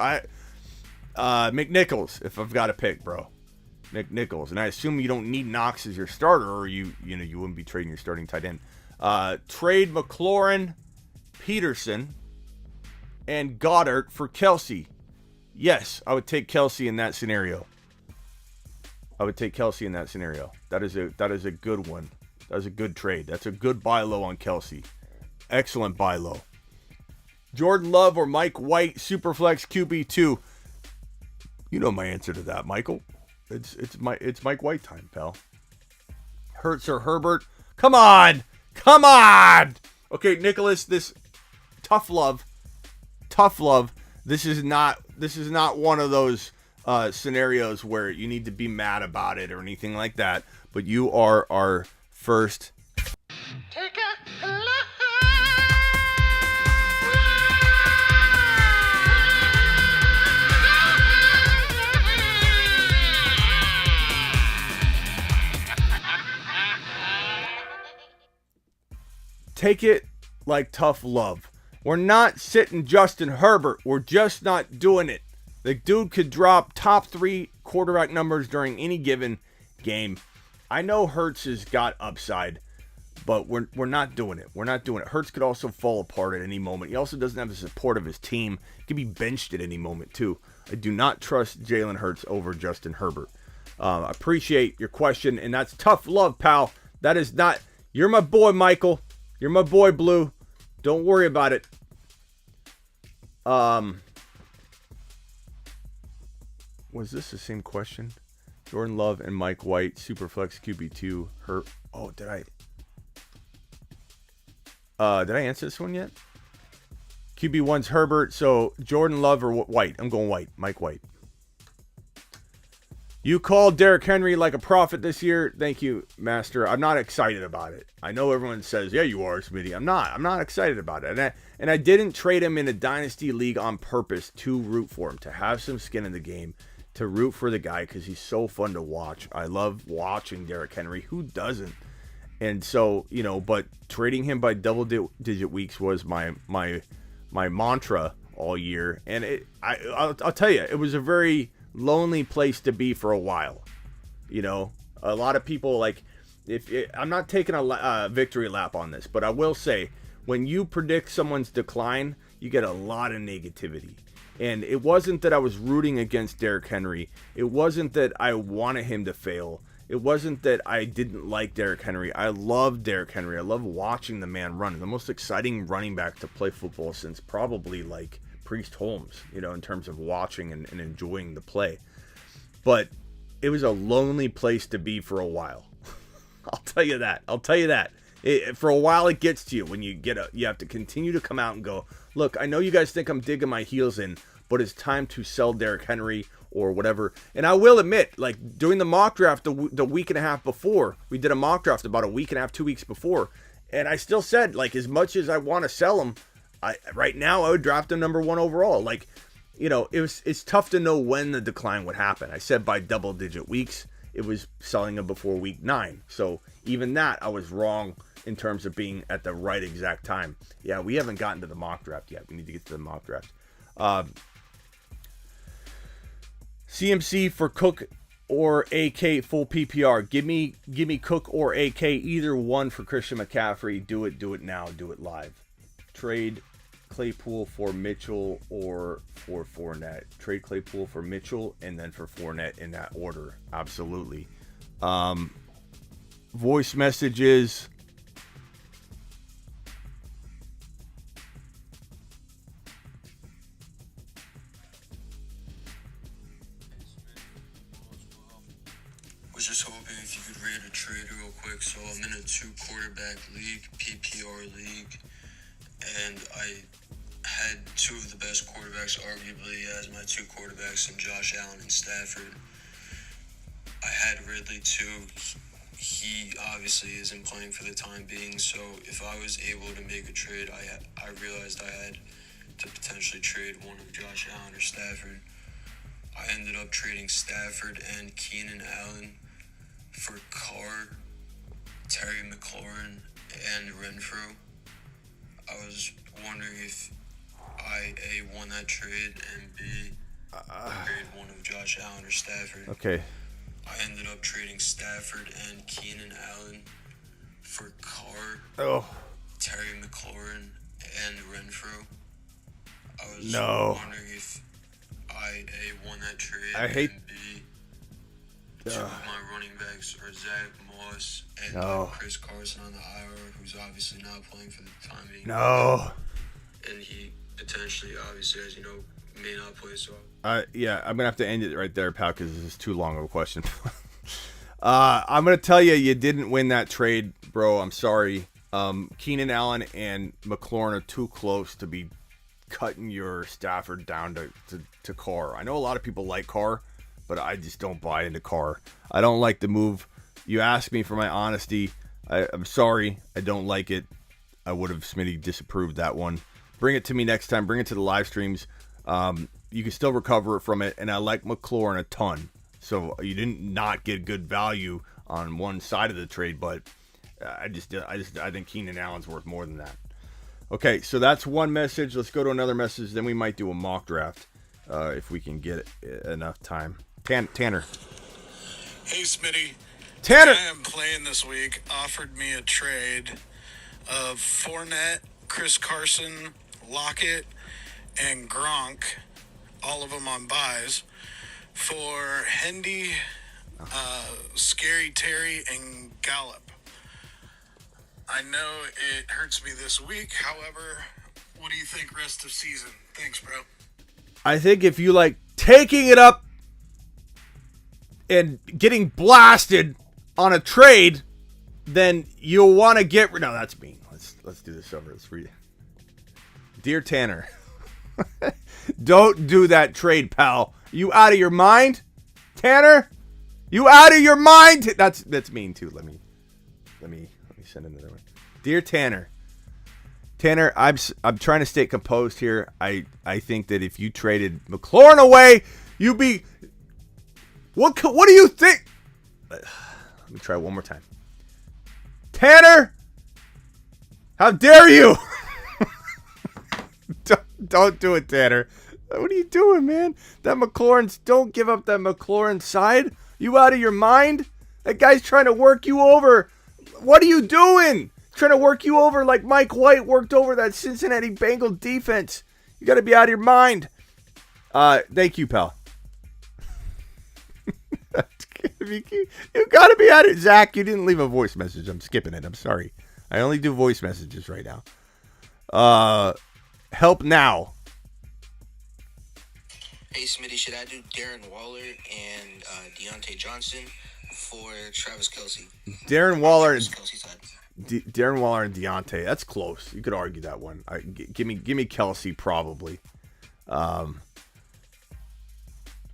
McNichols, if I've got to pick, bro. McNichols. And I assume you don't need Knox as your starter, or you wouldn't be trading your starting tight end. Trade McLaurin, Peterson, and Goddard for Kelsey. Yes, I would take Kelsey in that scenario. That is a good one. That was a good trade. That's a good buy low on Kelsey. Excellent buy low. Jordan Love or Mike White, Superflex QB2. You know my answer to that, Michael. It's Mike White time, pal. Hurts or Herbert? Come on. Okay, Nicholas, this tough love. This is not one of those scenarios where you need to be mad about it or anything like that. But you are our first. Take a look. Take it like tough love. We're not sitting Justin Herbert. We're just not doing it. The dude could drop top 3 quarterback numbers during any given game. I know Hurts has got upside, but we're not doing it. Hurts could also fall apart at any moment. He also doesn't have the support of his team. He could be benched at any moment, too. I do not trust Jalen Hurts over Justin Herbert. I appreciate your question, and that's tough love, pal. That is not... You're my boy, Michael. You're my boy, Blue. Don't worry about it. Was this the same question? Jordan Love and Mike White, Superflex QB2. Did I answer this one yet? QB1's Herbert. So Jordan Love or White? I'm going White. Mike White. You called Derrick Henry like a prophet this year. Thank you, Master. I'm not excited about it. I know everyone says, yeah, you are, Smitty. I'm not excited about it. And I didn't trade him in a dynasty league on purpose to root for him, to have some skin in the game, to root for the guy because he's so fun to watch. I love watching Derrick Henry. Who doesn't? And so, but trading him by double-digit weeks was my mantra all year. And I'll tell you, it was a very lonely place to be for a while. You know, a lot of people, like, I'm not taking a victory lap on this, but I will say, when you predict someone's decline, you get a lot of negativity. And it wasn't that I was rooting against Derrick Henry. It wasn't that I wanted him to fail. It wasn't that I didn't like Derrick Henry. I love Derrick Henry. I love watching the man run. The most exciting running back to play football since probably like Priest Holmes, you know, in terms of watching and enjoying the play. But it was a lonely place to be for a while. I'll tell you that. For a while it gets to you when you have to continue to come out and go, look, I know you guys think I'm digging my heels in, but it's time to sell Derrick Henry or whatever. And I will admit, like, doing the mock draft the week and a half before, we did a mock draft about a week and a half, 2 weeks before, and I still said, like, as much as I want to sell him, right now I would draft him number 1 overall. Like, you know, it's tough to know when the decline would happen. I said by double-digit weeks. It was selling him before week 9. So even that, I was wrong in terms of being at the right exact time. Yeah, we haven't gotten to the mock draft yet. We need to get to the mock draft. CMC for Cook or AK full PPR. Give me Cook or AK, either one for Christian McCaffrey. Do it now. Do it live. Trade Claypool for Mitchell or for Fournette. Trade Claypool for Mitchell and then for Fournette in that order. Absolutely. Voice messages. Was just hoping if you could rate a trade real quick. So I'm in a 2-quarterback league, PPR league, and I had 2 of the best quarterbacks arguably as my 2 quarterbacks in Josh Allen and Stafford. I had Ridley too. He obviously isn't playing for the time being, so if I was able to make a trade, I realized I had to potentially trade one of Josh Allen or Stafford. I ended up trading Stafford and Keenan Allen for Carr, Terry McLaurin, and Renfro. I was wondering if I, A, won that trade, and B, trade one of Josh Allen or Stafford. Okay. I ended up trading Stafford and Keenan Allen for Carr, Terry McLaurin, and Renfro. I was wondering if I, A, won that trade, and B, 2 of my running backs are Zach Moss and Chris Carson on the IR, who's obviously not playing for the time being. And he potentially, obviously, as you know, may not play. So yeah, I'm gonna have to end it right there, pal, because this is too long of a question. I'm gonna tell you, you didn't win that trade, bro. I'm sorry. Keenan Allen and McLaurin are too close to be cutting your Stafford down to Carr. I know a lot of people like Carr, but I just don't buy into Carr. I don't like the move. You asked me for my honesty. I'm sorry. I don't like it. I would have, Smitty, disapproved that one. Bring it to me next time. Bring it to the live streams. You can still recover from it, and I like McLaurin a ton. So you didn't not get good value on one side of the trade, but I think Keenan Allen's worth more than that. Okay, so that's one message. Let's go to another message. Then we might do a mock draft if we can get enough time. Tanner. Hey, Smitty. Tanner. I am playing this week. Offered me a trade of Fournette, Chris Carson, Lockett, and Gronk, all of them on buys, for Hendy, Scary Terry, and Gallup. I know it hurts me this week. However, what do you think rest of season? Thanks, bro. I think if you like taking it up and getting blasted on a trade, then you'll want to get... No, that's mean. Let's do this over. Let's read it. Dear Tanner, don't do that trade, pal. You out of your mind? Tanner? You out of your mind? That's mean too. Let me send another one. Dear Tanner, I'm trying to stay composed here. I think that if you traded McLaurin away, you'd be... What do you think? Let me try one more time. Tanner, how dare you? Don't do it, Tanner. What are you doing, man? That McLaurin's, don't give up that McLaurin side. You out of your mind? That guy's trying to work you over. What are you doing? Trying to work you over like Mike White worked over that Cincinnati Bengal defense. You got to be out of your mind. Thank you, pal. You got to be out of it. Zach, you didn't leave a voice message. I'm skipping it. I'm sorry. I only do voice messages right now. Help now. Hey, Smitty, should I do Darren Waller and Deontay Johnson for Travis Kelce? Darren Waller and Kelce side. Darren Waller and Deontay. That's close. You could argue that one. Give me Kelce probably.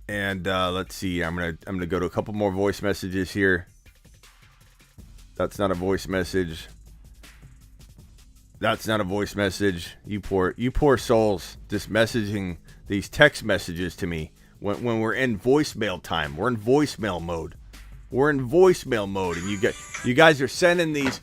And let's see. I'm gonna go to a couple more voice messages here. That's not a voice message. That's not a voice message. You poor souls. Just messaging these text messages to me when we're in voicemail time. We're in voicemail mode. And you guys are sending these.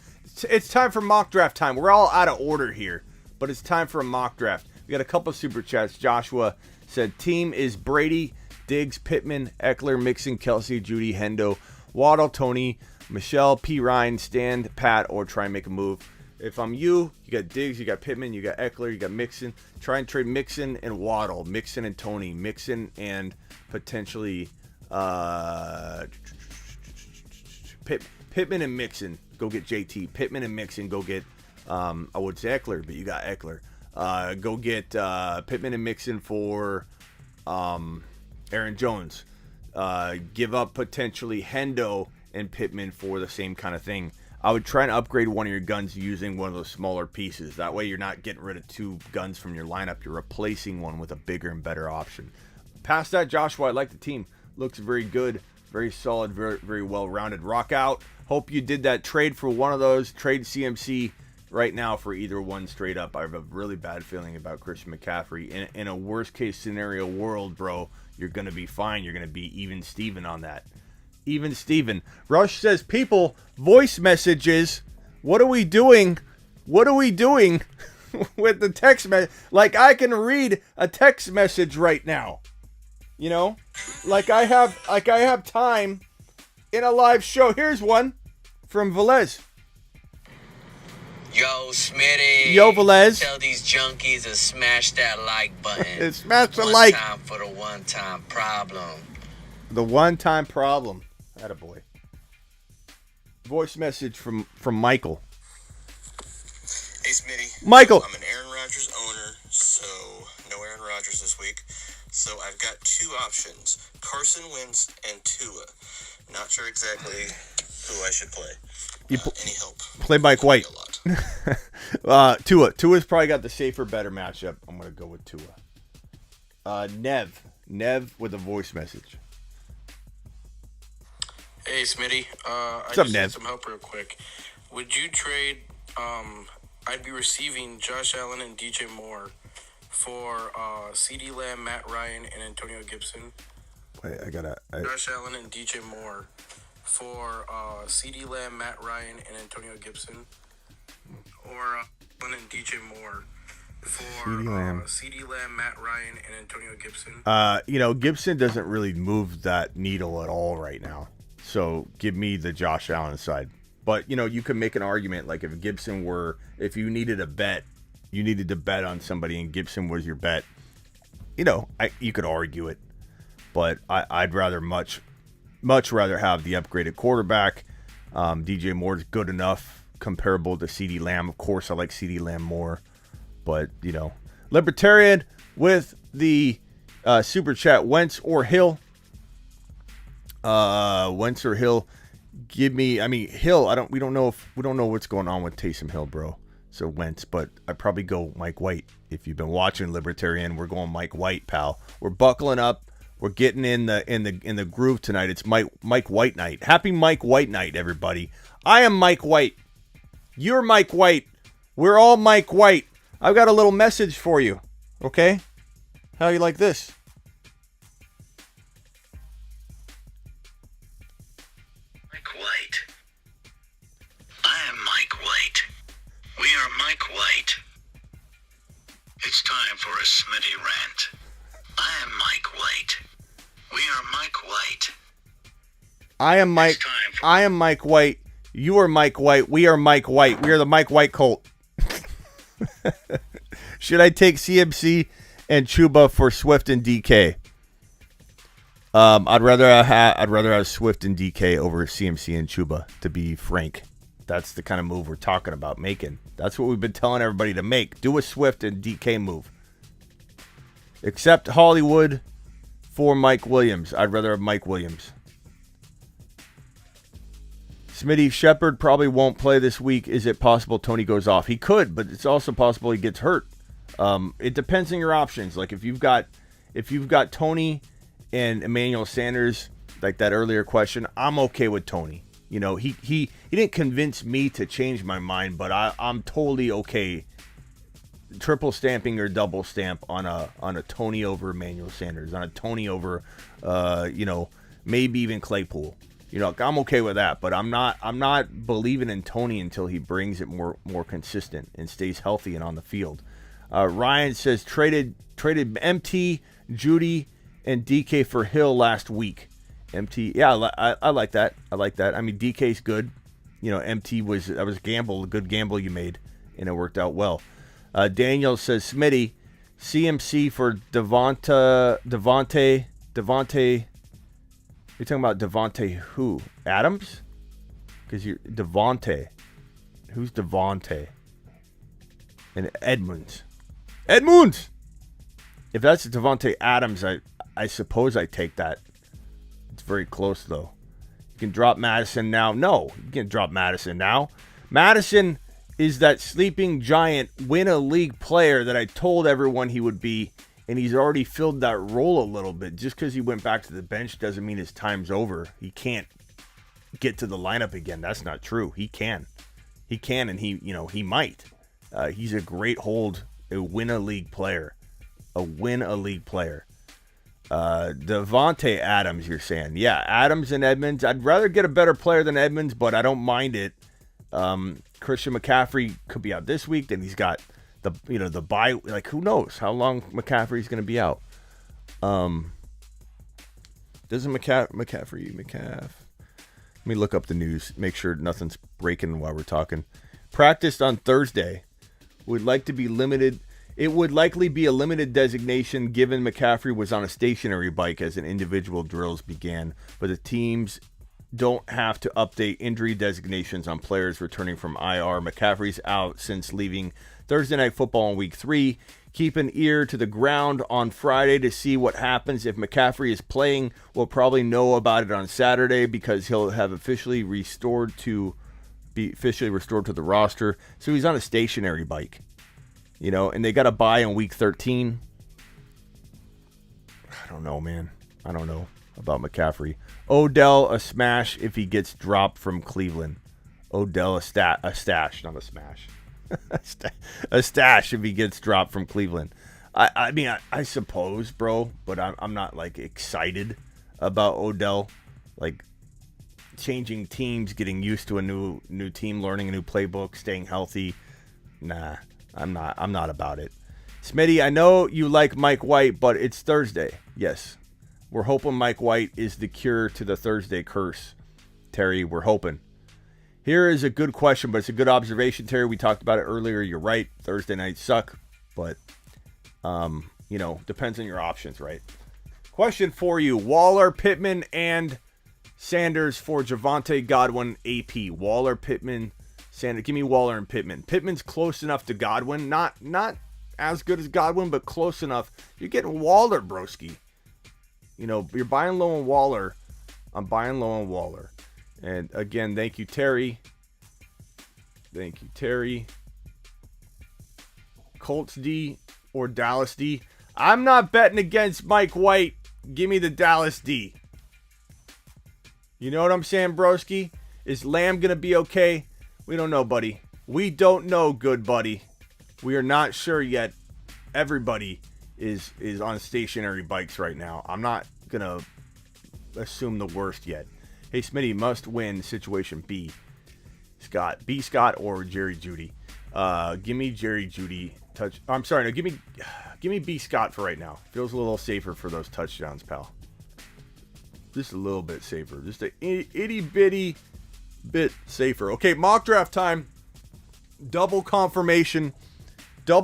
It's time for mock draft time. We're all out of order here, but it's time for a mock draft. We got a couple super chats. Joshua said team is Brady, Diggs, Pittman, Eckler, Mixon, Kelce, Judy, Hendo, Waddle, Tony, Michelle, P. Ryan, stand pat, or try and make a move. If I'm you got Diggs, you got Pittman, you got Eckler, you got Mixon. Try and trade Mixon and Waddle, Mixon and Tony, Mixon and potentially Pittman and Mixon. Go get JT. Pittman and Mixon. Go get I would say Eckler, but you got Eckler. Go get Pittman and Mixon for Aaron Jones. Give up potentially Hendo and Pittman for the same kind of thing. I would try and upgrade one of your guns using one of those smaller pieces. That way you're not getting rid of two guns from your lineup. You're replacing one with a bigger and better option. Past that, Joshua, I like the team. Looks very good, very solid, very, very well-rounded. Rock out. Hope you did that trade for one of those. Trade CMC right now for either one straight up. I have a really bad feeling about Christian McCaffrey. In a worst-case scenario world, bro, you're going to be fine. You're going to be even Steven on that. Even Steven. Rush says, people, voice messages. What are we doing? What are we doing with the text message? Like, I can read a text message right now. You know? Like I have time in a live show. Here's one from Velez. Yo, Smitty. Yo, Velez. Tell these junkies to smash that like button. Smash the like. One time for the one-time problem. The one-time problem. Attaboy. Voice message from Michael. Hey, Smitty. Michael. I'm an Aaron Rodgers owner, so no Aaron Rodgers this week. So I've got two options, Carson Wentz and Tua. Not sure exactly who I should play. Any help? Play Mike White. Tua's probably got the safer, better matchup. I'm going to go with Tua. Nev with a voice message. Hey, Smitty. I up, just Ned? need some help real quick. Would you trade, I'd be receiving Josh Allen and DJ Moore for CeeDee Lamb, Matt Ryan, and Antonio Gibson. Wait, Josh Allen and DJ Moore for CeeDee Lamb, Matt Ryan, and Antonio Gibson. Or Allen and DJ Moore for CeeDee Lamb, Matt Ryan, and Antonio Gibson. Gibson doesn't really move that needle at all right now. So give me the Josh Allen side. But, you can make an argument like if you needed a bet, you needed to bet on somebody and Gibson was your bet, you could argue it. But I'd rather much rather have the upgraded quarterback. DJ Moore's good enough, comparable to CeeDee Lamb. Of course, I like CeeDee Lamb more. But, Libertarian with the super chat, Wentz or Hill. Wentz or Hill. Hill, we don't know what's going on with Taysom Hill, bro. So Wentz, but I'd probably go Mike White. If you've been watching Libertarian, we're going Mike White, pal. We're buckling up. We're getting in the groove tonight. It's Mike White night. Happy Mike White night, everybody. I am Mike White. You're Mike White. We're all Mike White. I've got a little message for you. Okay? How you like this? Mike White. I am Mike White. We are Mike White. It's time for a Smitty rant. I am Mike. I am Mike White. You are Mike White. We are Mike White. We are the Mike White cult. Should I take CMC and Chuba for Swift and DK? I'd rather have Swift and DK over CMC and Chuba, to be frank. That's the kind of move we're talking about making. That's what we've been telling everybody to make. Do a Swift and DK move. Except Hollywood for Mike Williams. I'd rather have Mike Williams. Smitty, Shepard probably won't play this week. Is it possible Tony goes off? He could, but it's also possible he gets hurt. It depends on your options. Like if you've got Tony and Emmanuel Sanders, like that earlier question, I'm okay with Tony. You know, he didn't convince me to change my mind, but I'm totally okay triple stamping or double stamp on a Tony over Emmanuel Sanders, on a Tony over maybe even Claypool. You know, I'm okay with that, but I'm not believing in Tony until he brings it more consistent and stays healthy and on the field. Ryan says traded MT, Judy, and DK for Hill last week. MT, yeah, I like that. I like that. I mean, DK's good. You know, MT was a good gamble you made, and it worked out well. Daniel says Smitty, CMC for Devontae. You're talking about Devontae who? Adams? Because you're Devontae. Who's Devontae? And Edmonds. If that's Devontae Adams, I suppose I take that. It's very close, though. You can drop Madison now. No, you can't drop Madison now. Madison is that sleeping giant, win a league player that I told everyone he would be, and he's already filled that role a little bit. Just because he went back to the bench doesn't mean his time's over. He can't get to the lineup again. That's not true. He can, and he might. He's a great hold, a win a league player. Devontae Adams, you're saying. Yeah, Adams and Edmonds. I'd rather get a better player than Edmonds, but I don't mind it. Christian McCaffrey could be out this week. Then he's got the bye. Like, who knows how long McCaffrey's going to be out. Doesn't McCaffrey. Let me look up the news. Make sure nothing's breaking while we're talking. Practiced on Thursday. Would like to be limited. It would likely be a limited designation given McCaffrey was on a stationary bike as an individual drills began, but the teams don't have to update injury designations on players returning from IR. McCaffrey's out since leaving Thursday Night Football in Week 3. Keep an ear to the ground on Friday to see what happens. If McCaffrey is playing, we'll probably know about it on Saturday because he'll have officially restored to the roster. So he's on a stationary bike. You know, and they got a bye in Week 13. I don't know, man. I don't know about McCaffrey. Odell, a smash if he gets dropped from Cleveland. Odell, a stash, not a smash. A stash if he gets dropped from Cleveland. I mean, I suppose, bro, but I'm not, like, excited about Odell. Like, changing teams, getting used to a new team, learning a new playbook, staying healthy. Nah. I'm not about it. Smitty, I know you like Mike White, but it's Thursday. Yes. We're hoping Mike White is the cure to the Thursday curse. Terry, we're hoping. Here is a good question, but it's a good observation, Terry. We talked about it earlier. You're right. Thursday nights suck, but, depends on your options, right? Question for you. Waller, Pittman, and Sanders for Javonte Godwin AP. Waller, Pittman, Sanders. Give me Waller and Pittman. Pittman's close enough to Godwin. Not as good as Godwin, but close enough. You're getting Waller, broski. You're buying low on Waller. I'm buying low on Waller. And again, thank you, Terry. Colts D or Dallas D. I'm not betting against Mike White. Give me the Dallas D. You know what I'm saying, broski? Is Lamb going to be okay? We don't know, buddy. We don't know, good buddy. We are not sure yet. Everybody is on stationary bikes right now. I'm not going to assume the worst yet. Hey, Smitty, must win situation B. B. Scott or Jerry Jeudy. Give me Jerry Jeudy. I'm sorry, no, give me B. Scott for right now. Feels a little safer for those touchdowns, pal. just a little bit safer. Just a itty bitty bit safer. Okay, mock draft time. Double confirmation. Who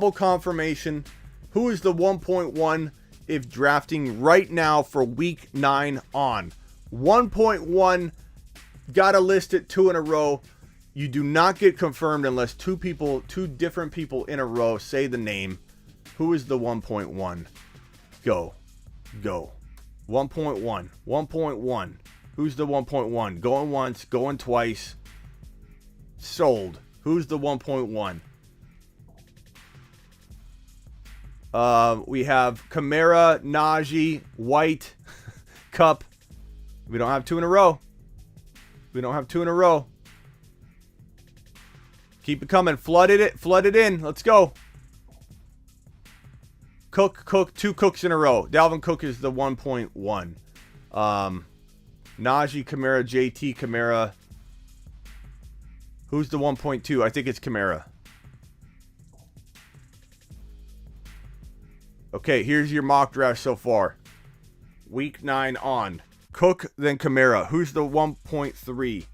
is the 1.1 if drafting right now for week 9 on? 1.1, gotta list it 2 in a row. You do not get confirmed unless two different people in a row say the name. Who is the 1.1? Go. 1.1. Who's the 1.1? Going once, going twice. Sold. Who's the 1.1? We have Kamara, Najee, White, Cup. We don't have 2 in a row. Keep it coming. Flood it in. Let's go. Cook, 2 Cooks in a row. Dalvin Cook is the 1.1. Najee, Kamara, JT, Kamara. Who's the 1.2? I think it's Kamara. Okay, here's your mock draft so far. Week 9 on. Cook, then Kamara. Who's the 1.3?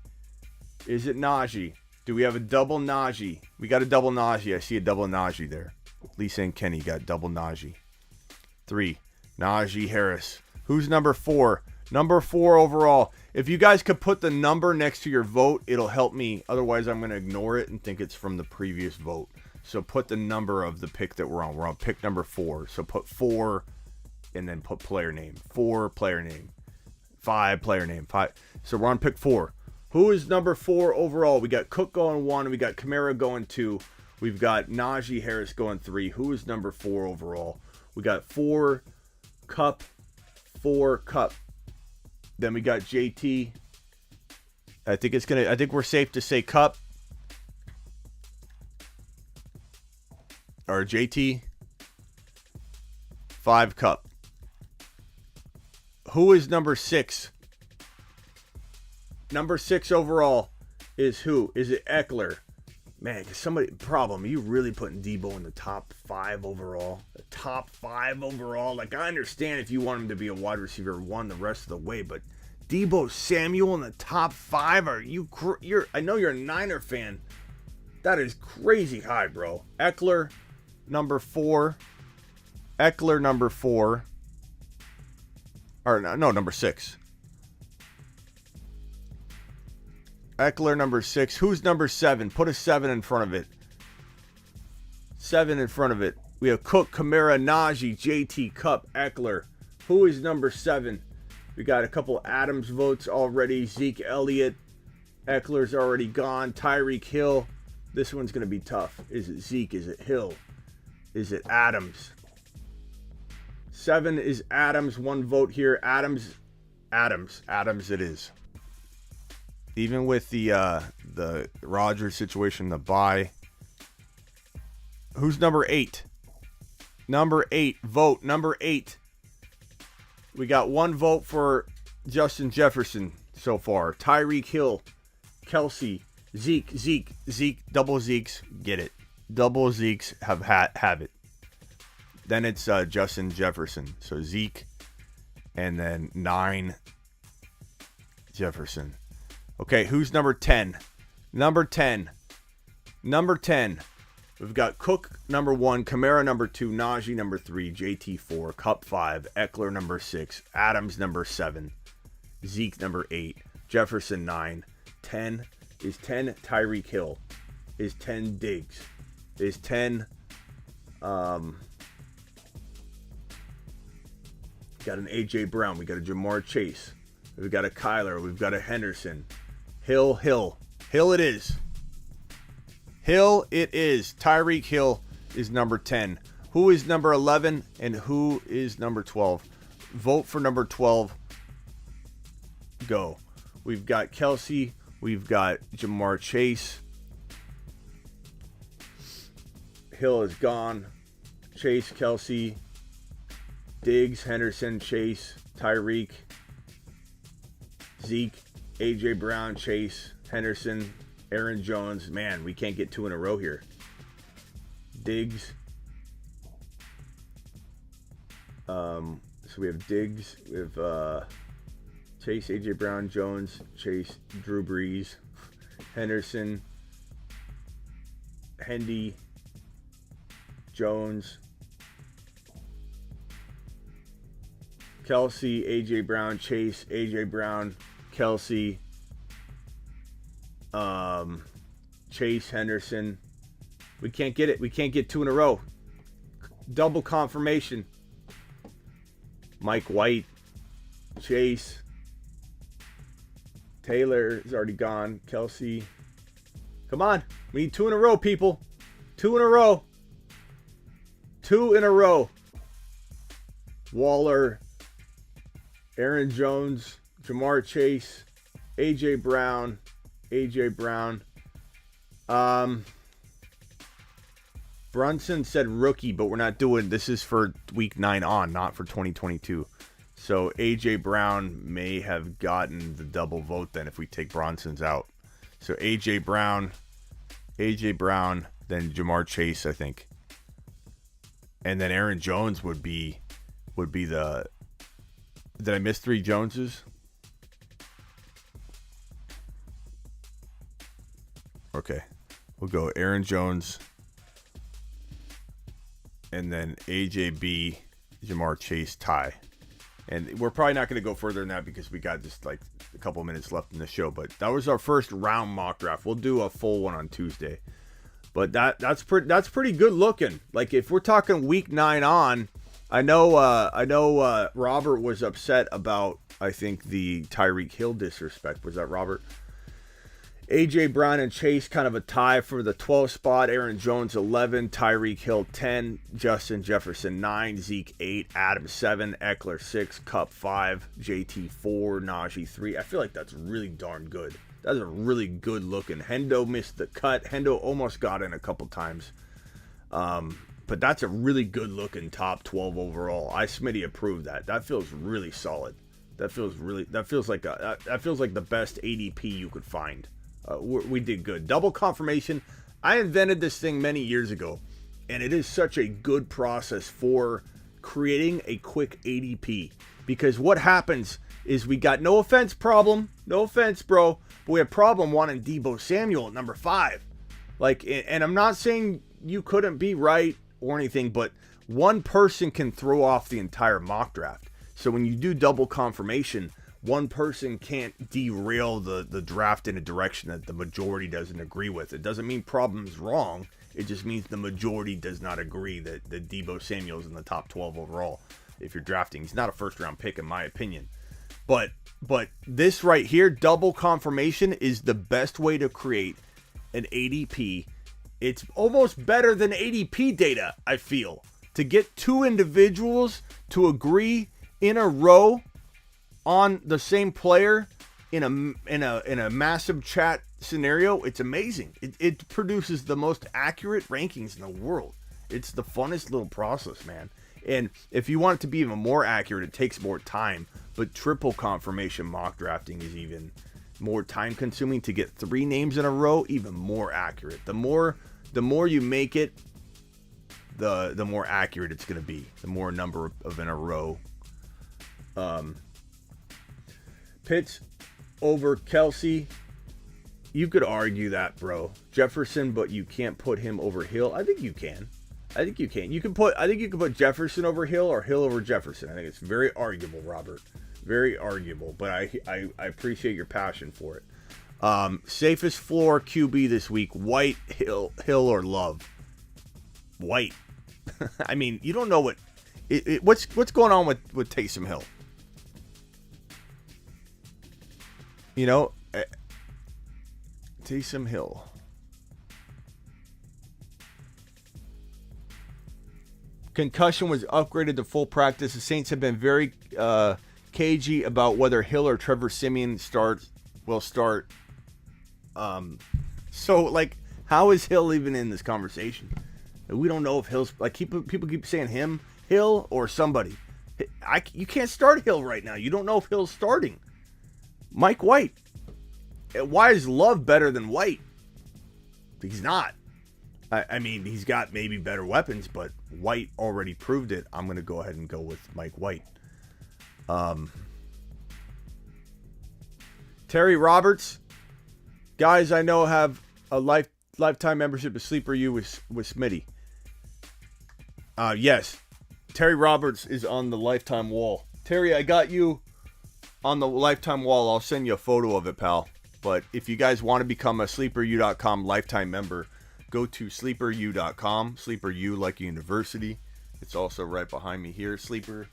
Is it Najee? Do we have a double Najee? We got a double Najee. I see a double Najee there. Lisa and Kenny got double Najee. 3. Najee Harris. Who's number 4? Number 4 overall. If you guys could put the number next to your vote, it'll help me. Otherwise, I'm going to ignore it and think it's from the previous vote. So put the number of the pick that we're on. We're on pick number 4. So put 4 and then put player name. 4 player name. 5 player name. 5. So we're on pick 4. Who is number 4 overall? We got Cook going 1. We got Kamara going 2. We've got Najee Harris going 3. Who is number 4 overall? We got 4 Cup. Then we got JT. I think we're safe to say Cup. Or JT. 5 Cup. Who is number 6? Number 6 overall is who? Is it Eckler? Man, are you really putting Debo in the top 5 overall? The top 5 overall? Like, I understand if you want him to be a wide receiver 1 the rest of the way, but Debo Samuel in the top 5? I know you're a Niner fan. That is crazy high, bro. Eckler, number 4. Or no, number 6. Eckler, number 6. Who's number 7? Put a 7 in front of it. 7 in front of it. We have Cook, Kamara, Najee, JT, Cup, Eckler. Who is number 7? We got a couple Adams votes already. Zeke Elliott. Eckler's already gone. Tyreek Hill. This one's going to be tough. Is it Zeke? Is it Hill? Is it Adams? 7 is Adams. 1 vote here. Adams it is. Even with the Rodgers situation, the bye. Who's number 8? Number 8. Vote. Number 8. We got 1 vote for Justin Jefferson so far. Tyreek Hill. Kelsey. Zeke. Double Zekes. Get it. Double Zekes have it. Then it's Justin Jefferson. So Zeke. And then 9 Jefferson. Okay, who's number 10? Number 10. We've got Cook, number 1. Kamara, number 2. Najee, number 3. JT, 4. Cup, 5. Eckler, number 6. Adams, number 7. Zeke, number 8. Jefferson, 9. 10. Is 10 Tyreek Hill? Is 10 Diggs? Is 10... got an A.J. Brown. We got a Jamar Chase. We've got a Kyler. We've got a Henderson. Hill it is. Tyreek Hill is number 10. Who is number 11 and who is number 12? Vote for number 12. Go. We've got Kelsey. We've got Jamar Chase. Hill is gone. Chase, Kelsey, Diggs, Henderson, Chase, Tyreek, Zeke, A.J. Brown, Chase, Henderson, Aaron Jones. Man, we can't get 2 in a row here. Diggs. So we have Diggs. We have Chase, AJ Brown, Jones, Chase, Drew Brees, Henderson, Hendy, Jones, Kelsey, AJ Brown, Chase, AJ Brown, Kelsey, Chase, Henderson. We can't get it. We can't get 2 in a row. Double confirmation. Mike White, Chase, Taylor is already gone. Kelsey. Come on. We need 2 in a row, people. 2 in a row. 2 in a row. Waller, Aaron Jones, Jamar Chase, AJ Brown. Brunson said rookie, but we're not doing this. Is for week 9 on, not for 2022. So AJ Brown may have gotten the double vote then if we take Bronson's out. So AJ Brown, then Jamar Chase, I think. And then Aaron Jones would be the. Did I miss 3 Joneses? Okay. We'll go Aaron Jones. And then AJB, Jamar Chase, tie. And we're probably not going to go further than that because we got just like a couple minutes left in the show. But that was our first round mock draft. We'll do a full one on Tuesday. But that's pretty good looking. Like if we're talking week 9 on, I know Robert was upset about, I think, the Tyreek Hill disrespect. Was that Robert? AJ Brown and Chase kind of a tie for the 12 spot. Aaron Jones 11, Tyreek Hill 10, Justin Jefferson 9, Zeke 8, Adams 7, Eckler 6, Kupp 5, JT 4, Najee 3. I feel like that's really darn good. That's a really good looking. Hendo missed the cut. Hendo almost got in a couple times. But that's a really good looking top 12 overall. Smitty approved that. That feels really solid. That feels like the best ADP you could find. We did good. Double confirmation. I invented this thing many years ago, and it is such a good process for creating a quick ADP. Because what happens is we got no offense, bro, but we have problem wanting Deebo Samuel at number 5. Like, and I'm not saying you couldn't be right or anything, but one person can throw off the entire mock draft. So when you do double confirmation, one person can't derail the draft in a direction that the majority doesn't agree with. It doesn't mean problem's wrong. It just means the majority does not agree that Deebo Samuel's in the top 12 overall. If you're drafting, he's not a first round pick in my opinion. But this right here, double confirmation, is the best way to create an ADP. It's almost better than ADP data, I feel. To get 2 individuals to agree in a row on the same player in a massive chat scenario, it's amazing. It produces the most accurate rankings in the world. It's the funnest little process, man. And if you want it to be even more accurate, it takes more time. But triple confirmation mock drafting is even more time consuming. To get 3 names in a row, even more accurate. The more you make it, the more accurate it's going to be. The more number of in a row. Pitts over Kelsey. You could argue that, bro. Jefferson, but you can't put him over Hill. I think you can. I think you can put Jefferson over Hill or Hill over Jefferson. I think it's very arguable, Robert. Very arguable. But I appreciate your passion for it. Safest floor QB this week: White, Hill or Love. White. I mean, you don't know what's going on with Taysom Hill. You know, Taysom Hill. Concussion was upgraded to full practice. The Saints have been very cagey about whether Hill or Trevor Siemian will start. So, like, how is Hill even in this conversation? We don't know if Hill's, like, people keep saying him, Hill, or somebody. You can't start Hill right now. You don't know if Hill's starting. Mike White. Why is Love better than White? He's not. I mean, he's got maybe better weapons, but White already proved it. I'm going to go ahead and go with Mike White. Terry Roberts. Guys I know have a lifetime membership to Sleeper U with Smitty. Yes. Terry Roberts is on the lifetime wall. Terry, I got you on the lifetime wall. I'll send you a photo of it, pal. But if you guys want to become a SleeperU.com lifetime member, go to SleeperU.com. SleeperU like a university. It's also right behind me here. SleeperU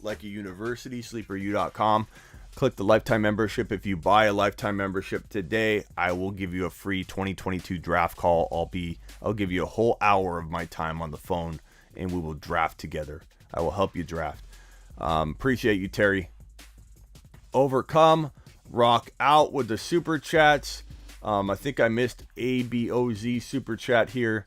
like a university. SleeperU.com. Click the lifetime membership. If you buy a lifetime membership today, I will give you a free 2022 draft call. I'll give you a whole hour of my time on the phone, and we will draft together. I will help you draft. Appreciate you, Terry. Overcome. Rock out with the super chats. I think I missed ABOZ super chat here.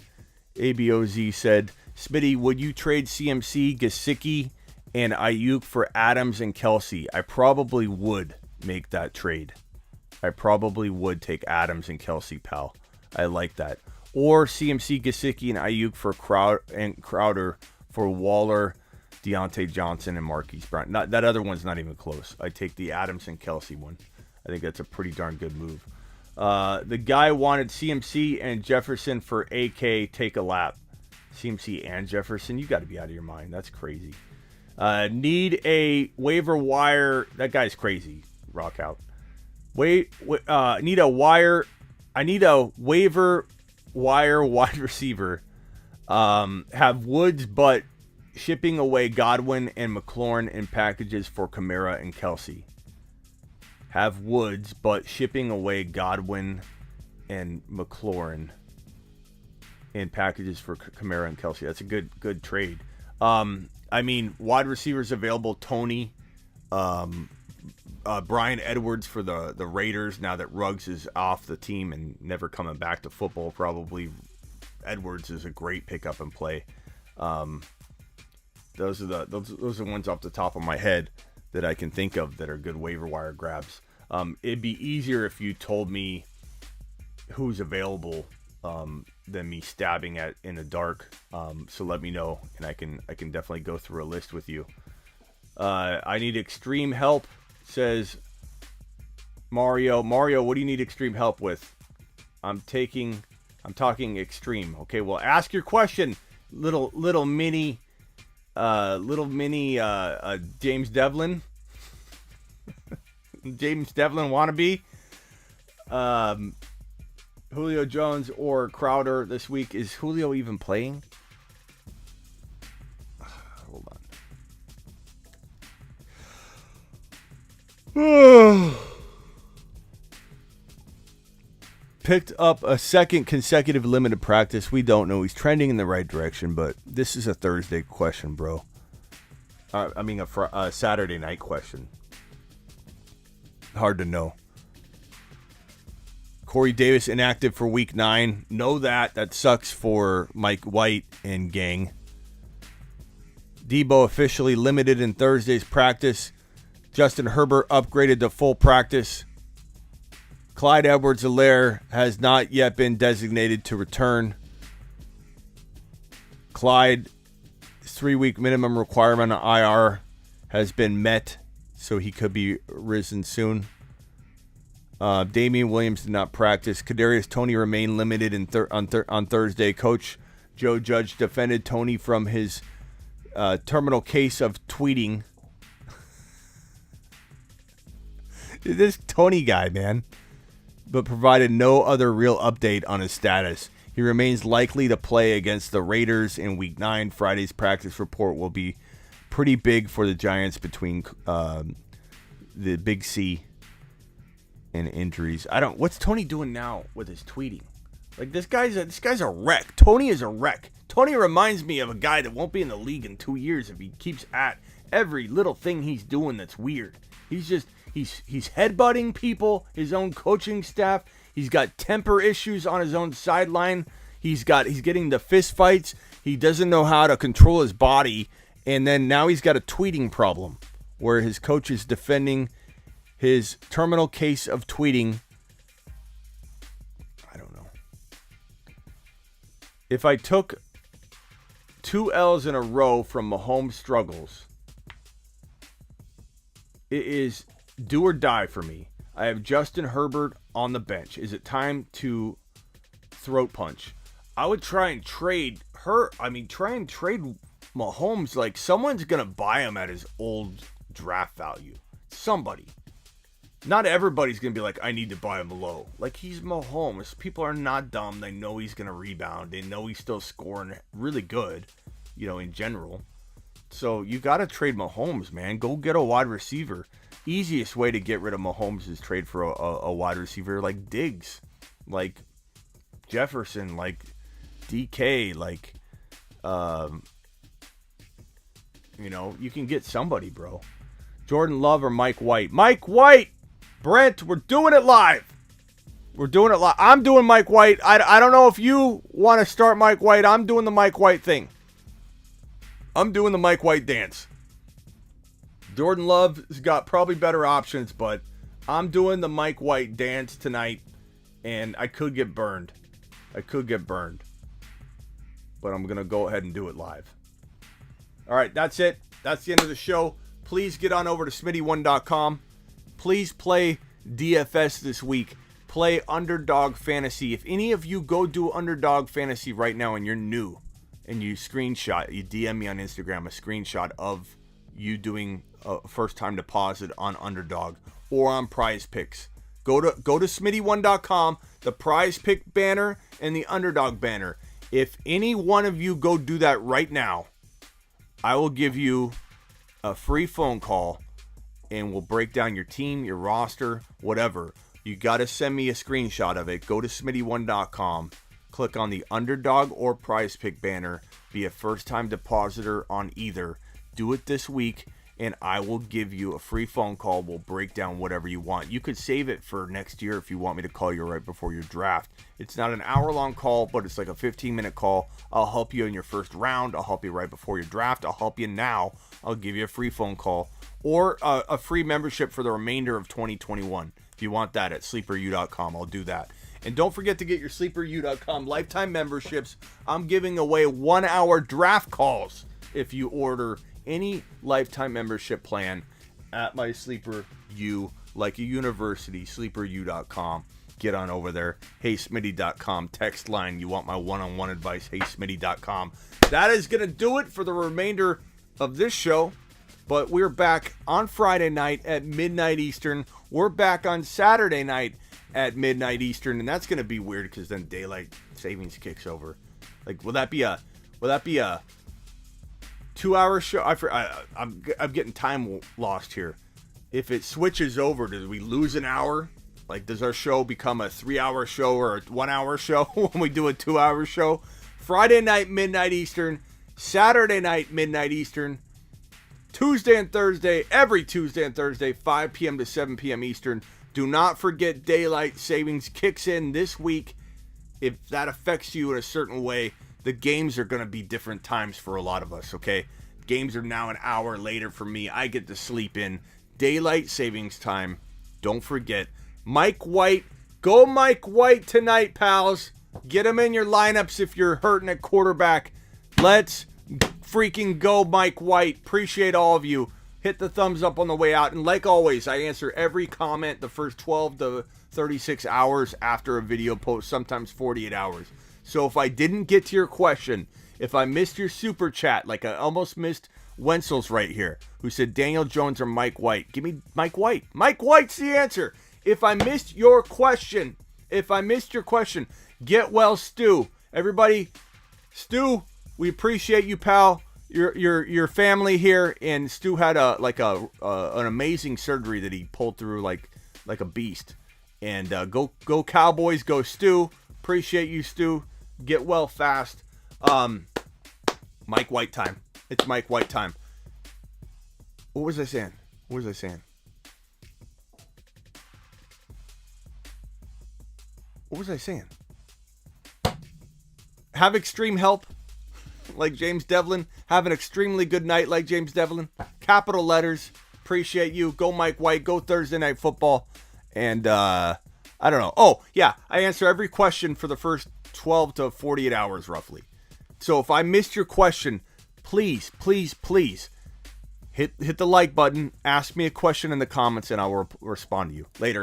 ABOZ said, Smitty, would you trade CMC, Gesicki, and Ayuk for Adams and Kelsey? I probably would make that trade. I probably would take Adams and Kelsey, pal. I like that. Or CMC, Gesicki, and Ayuk for Crowder for Waller, Deontay Johnson, and Marquise Brown. That other one's not even close. I take the Adams and Kelsey one. I think that's a pretty darn good move. The guy wanted CMC and Jefferson for AK. Take a lap. CMC and Jefferson? You got to be out of your mind. That's crazy. Need a waiver wire. That guy's crazy. Rock out. Need a wire. I need a waiver wire wide receiver. Have Woods, but shipping away Godwin and McLaurin in packages for Kamara and Kelsey. Have Woods, but shipping away Godwin and McLaurin in packages for Kamara and Kelsey. That's a good trade. I mean, wide receivers available, Tony, Brian Edwards for the Raiders now that Ruggs is off the team and never coming back to football. Probably Edwards is a great pickup and play. Those are the ones off the top of my head that I can think of that are good waiver wire grabs. It'd be easier if you told me who's available than me stabbing in the dark. So let me know, and I can definitely go through a list with you. I need extreme help, says Mario. Mario, what do you need extreme help with? I'm talking extreme. Okay, well, ask your question, little mini James Devlin. James Devlin wannabe. Julio Jones or Crowder this week. Is Julio even playing? Hold on. Picked up a second consecutive limited practice. We don't know. He's trending in the right direction, but this is a Thursday question, bro. A Saturday night question. Hard to know. Corey Davis inactive for week 9. Know that. That sucks for Mike White and gang. Debo officially limited in Thursday's practice. Justin Herbert upgraded to full practice. Clyde Edwards-Helaire has not yet been designated to return. Clyde's 3-week minimum requirement on IR has been met, so he could be risen soon. Damian Williams did not practice. Kadarius Toney remained limited on Thursday. Coach Joe Judge defended Toney from his terminal case of tweeting. This Toney guy, man. But provided no other real update on his status. He remains likely to play against the Raiders in Week 9. Friday's practice report will be pretty big for the Giants between the Big C and injuries. What's Toney doing now with his tweeting? Like, this guy's a wreck. Toney is a wreck. Toney reminds me of a guy that won't be in the league in 2 years if he keeps at every little thing he's doing that's weird. He's headbutting people, his own coaching staff. He's got temper issues on his own sideline. He's getting the fist fights. He doesn't know how to control his body. And then now he's got a tweeting problem where his coach is defending his terminal case of tweeting. I don't know. If I took 2 L's in a row from Mahomes' struggles, it is do or die for me. I have Justin Herbert on the bench. Is it time to throat punch? I would try and trade Mahomes. Like, someone's going to buy him at his old draft value. Somebody. Not everybody's going to be like, I need to buy him low. Like, he's Mahomes. People are not dumb. They know he's going to rebound. They know he's still scoring really good, in general. So you got to trade Mahomes, man. Go get a wide receiver. Easiest way to get rid of Mahomes is trade for a wide receiver like Diggs, like Jefferson, like DK, like, you can get somebody, bro. Jordan Love or Mike White? Mike White! Brent, we're doing it live. I'm doing Mike White. I don't know if you want to start Mike White. I'm doing the Mike White thing. I'm doing the Mike White dance. Jordan Love's got probably better options, but I'm doing the Mike White dance tonight, and I could get burned. But I'm going to go ahead and do it live. All right, that's it. That's the end of the show. Please get on over to smitty1.com. Please play DFS this week. Play Underdog Fantasy. If any of you go do Underdog Fantasy right now and you're new, and you DM me on Instagram a screenshot of you doing a first-time deposit on Underdog or on Prize Picks. Go to smitty1.com, the Prize Pick banner and the Underdog banner. If any one of you go do that right now, I will give you a free phone call and we'll break down your team, your roster, whatever. You got to send me a screenshot of it. Go to smitty1.com. Click on the Underdog or Prize Pick banner. Be a first-time depositor on either. Do it this week, and I will give you a free phone call. We'll break down whatever you want. You could save it for next year if you want me to call you right before your draft. It's not an hour-long call, but it's like a 15-minute call. I'll help you in your first round. I'll help you right before your draft. I'll help you now. I'll give you a free phone call or a free membership for the remainder of 2021. If you want that at sleeperu.com, I'll do that. And don't forget to get your sleeperu.com lifetime memberships. I'm giving away 1-hour draft calls if you order any lifetime membership plan at my Sleeper U, like a university, sleeperu.com. Get on over there. HeySmitty.com text line. You want my one-on-one advice? HeySmitty.com. That is going to do it for the remainder of this show. But we're back on Friday night at midnight Eastern. We're back on Saturday night at midnight Eastern, and that's going to be weird because then daylight savings kicks over. Like, will that be a 2-hour show? I'm getting time lost here. If it switches over, do we lose an hour? Like, does our show become a 3-hour show or a 1-hour show when we do a 2-hour show? Friday night, midnight Eastern. Saturday night, midnight Eastern. Tuesday and Thursday, every Tuesday and Thursday, 5 p.m. to 7 p.m. Eastern. Do not forget daylight savings kicks in this week. If that affects you in a certain way, the games are going to be different times for a lot of us, okay? Games are now an hour later for me. I get to sleep in. Daylight savings time. Don't forget. Mike White. Go Mike White tonight, pals. Get him in your lineups if you're hurting at quarterback. Let's freaking go, Mike White. Appreciate all of you. Hit the thumbs up on the way out. And like always, I answer every comment the first 12 to 36 hours after a video post, sometimes 48 hours. So if I didn't get to your question, if I missed your super chat, like I almost missed Wenzel's right here, who said Daniel Jones or Mike White. Give me Mike White. Mike White's the answer. If I missed your question, get well, Stu. Everybody, Stu, we appreciate you, pal. Your family here, and Stu had an amazing surgery that he pulled through like a beast. And go Cowboys, go Stu. Appreciate you, Stu. Get well fast. Mike White time. It's Mike White time. What was I saying? Have extreme help like James Devlin. Have an extremely good night like James Devlin. Capital letters. Appreciate you. Go Mike White. Go Thursday Night Football. And I don't know. Oh, yeah. I answer every question for the first 12 to 48 hours roughly. So if I missed your question, please hit the like button. Ask me a question in the comments and I will respond to you later.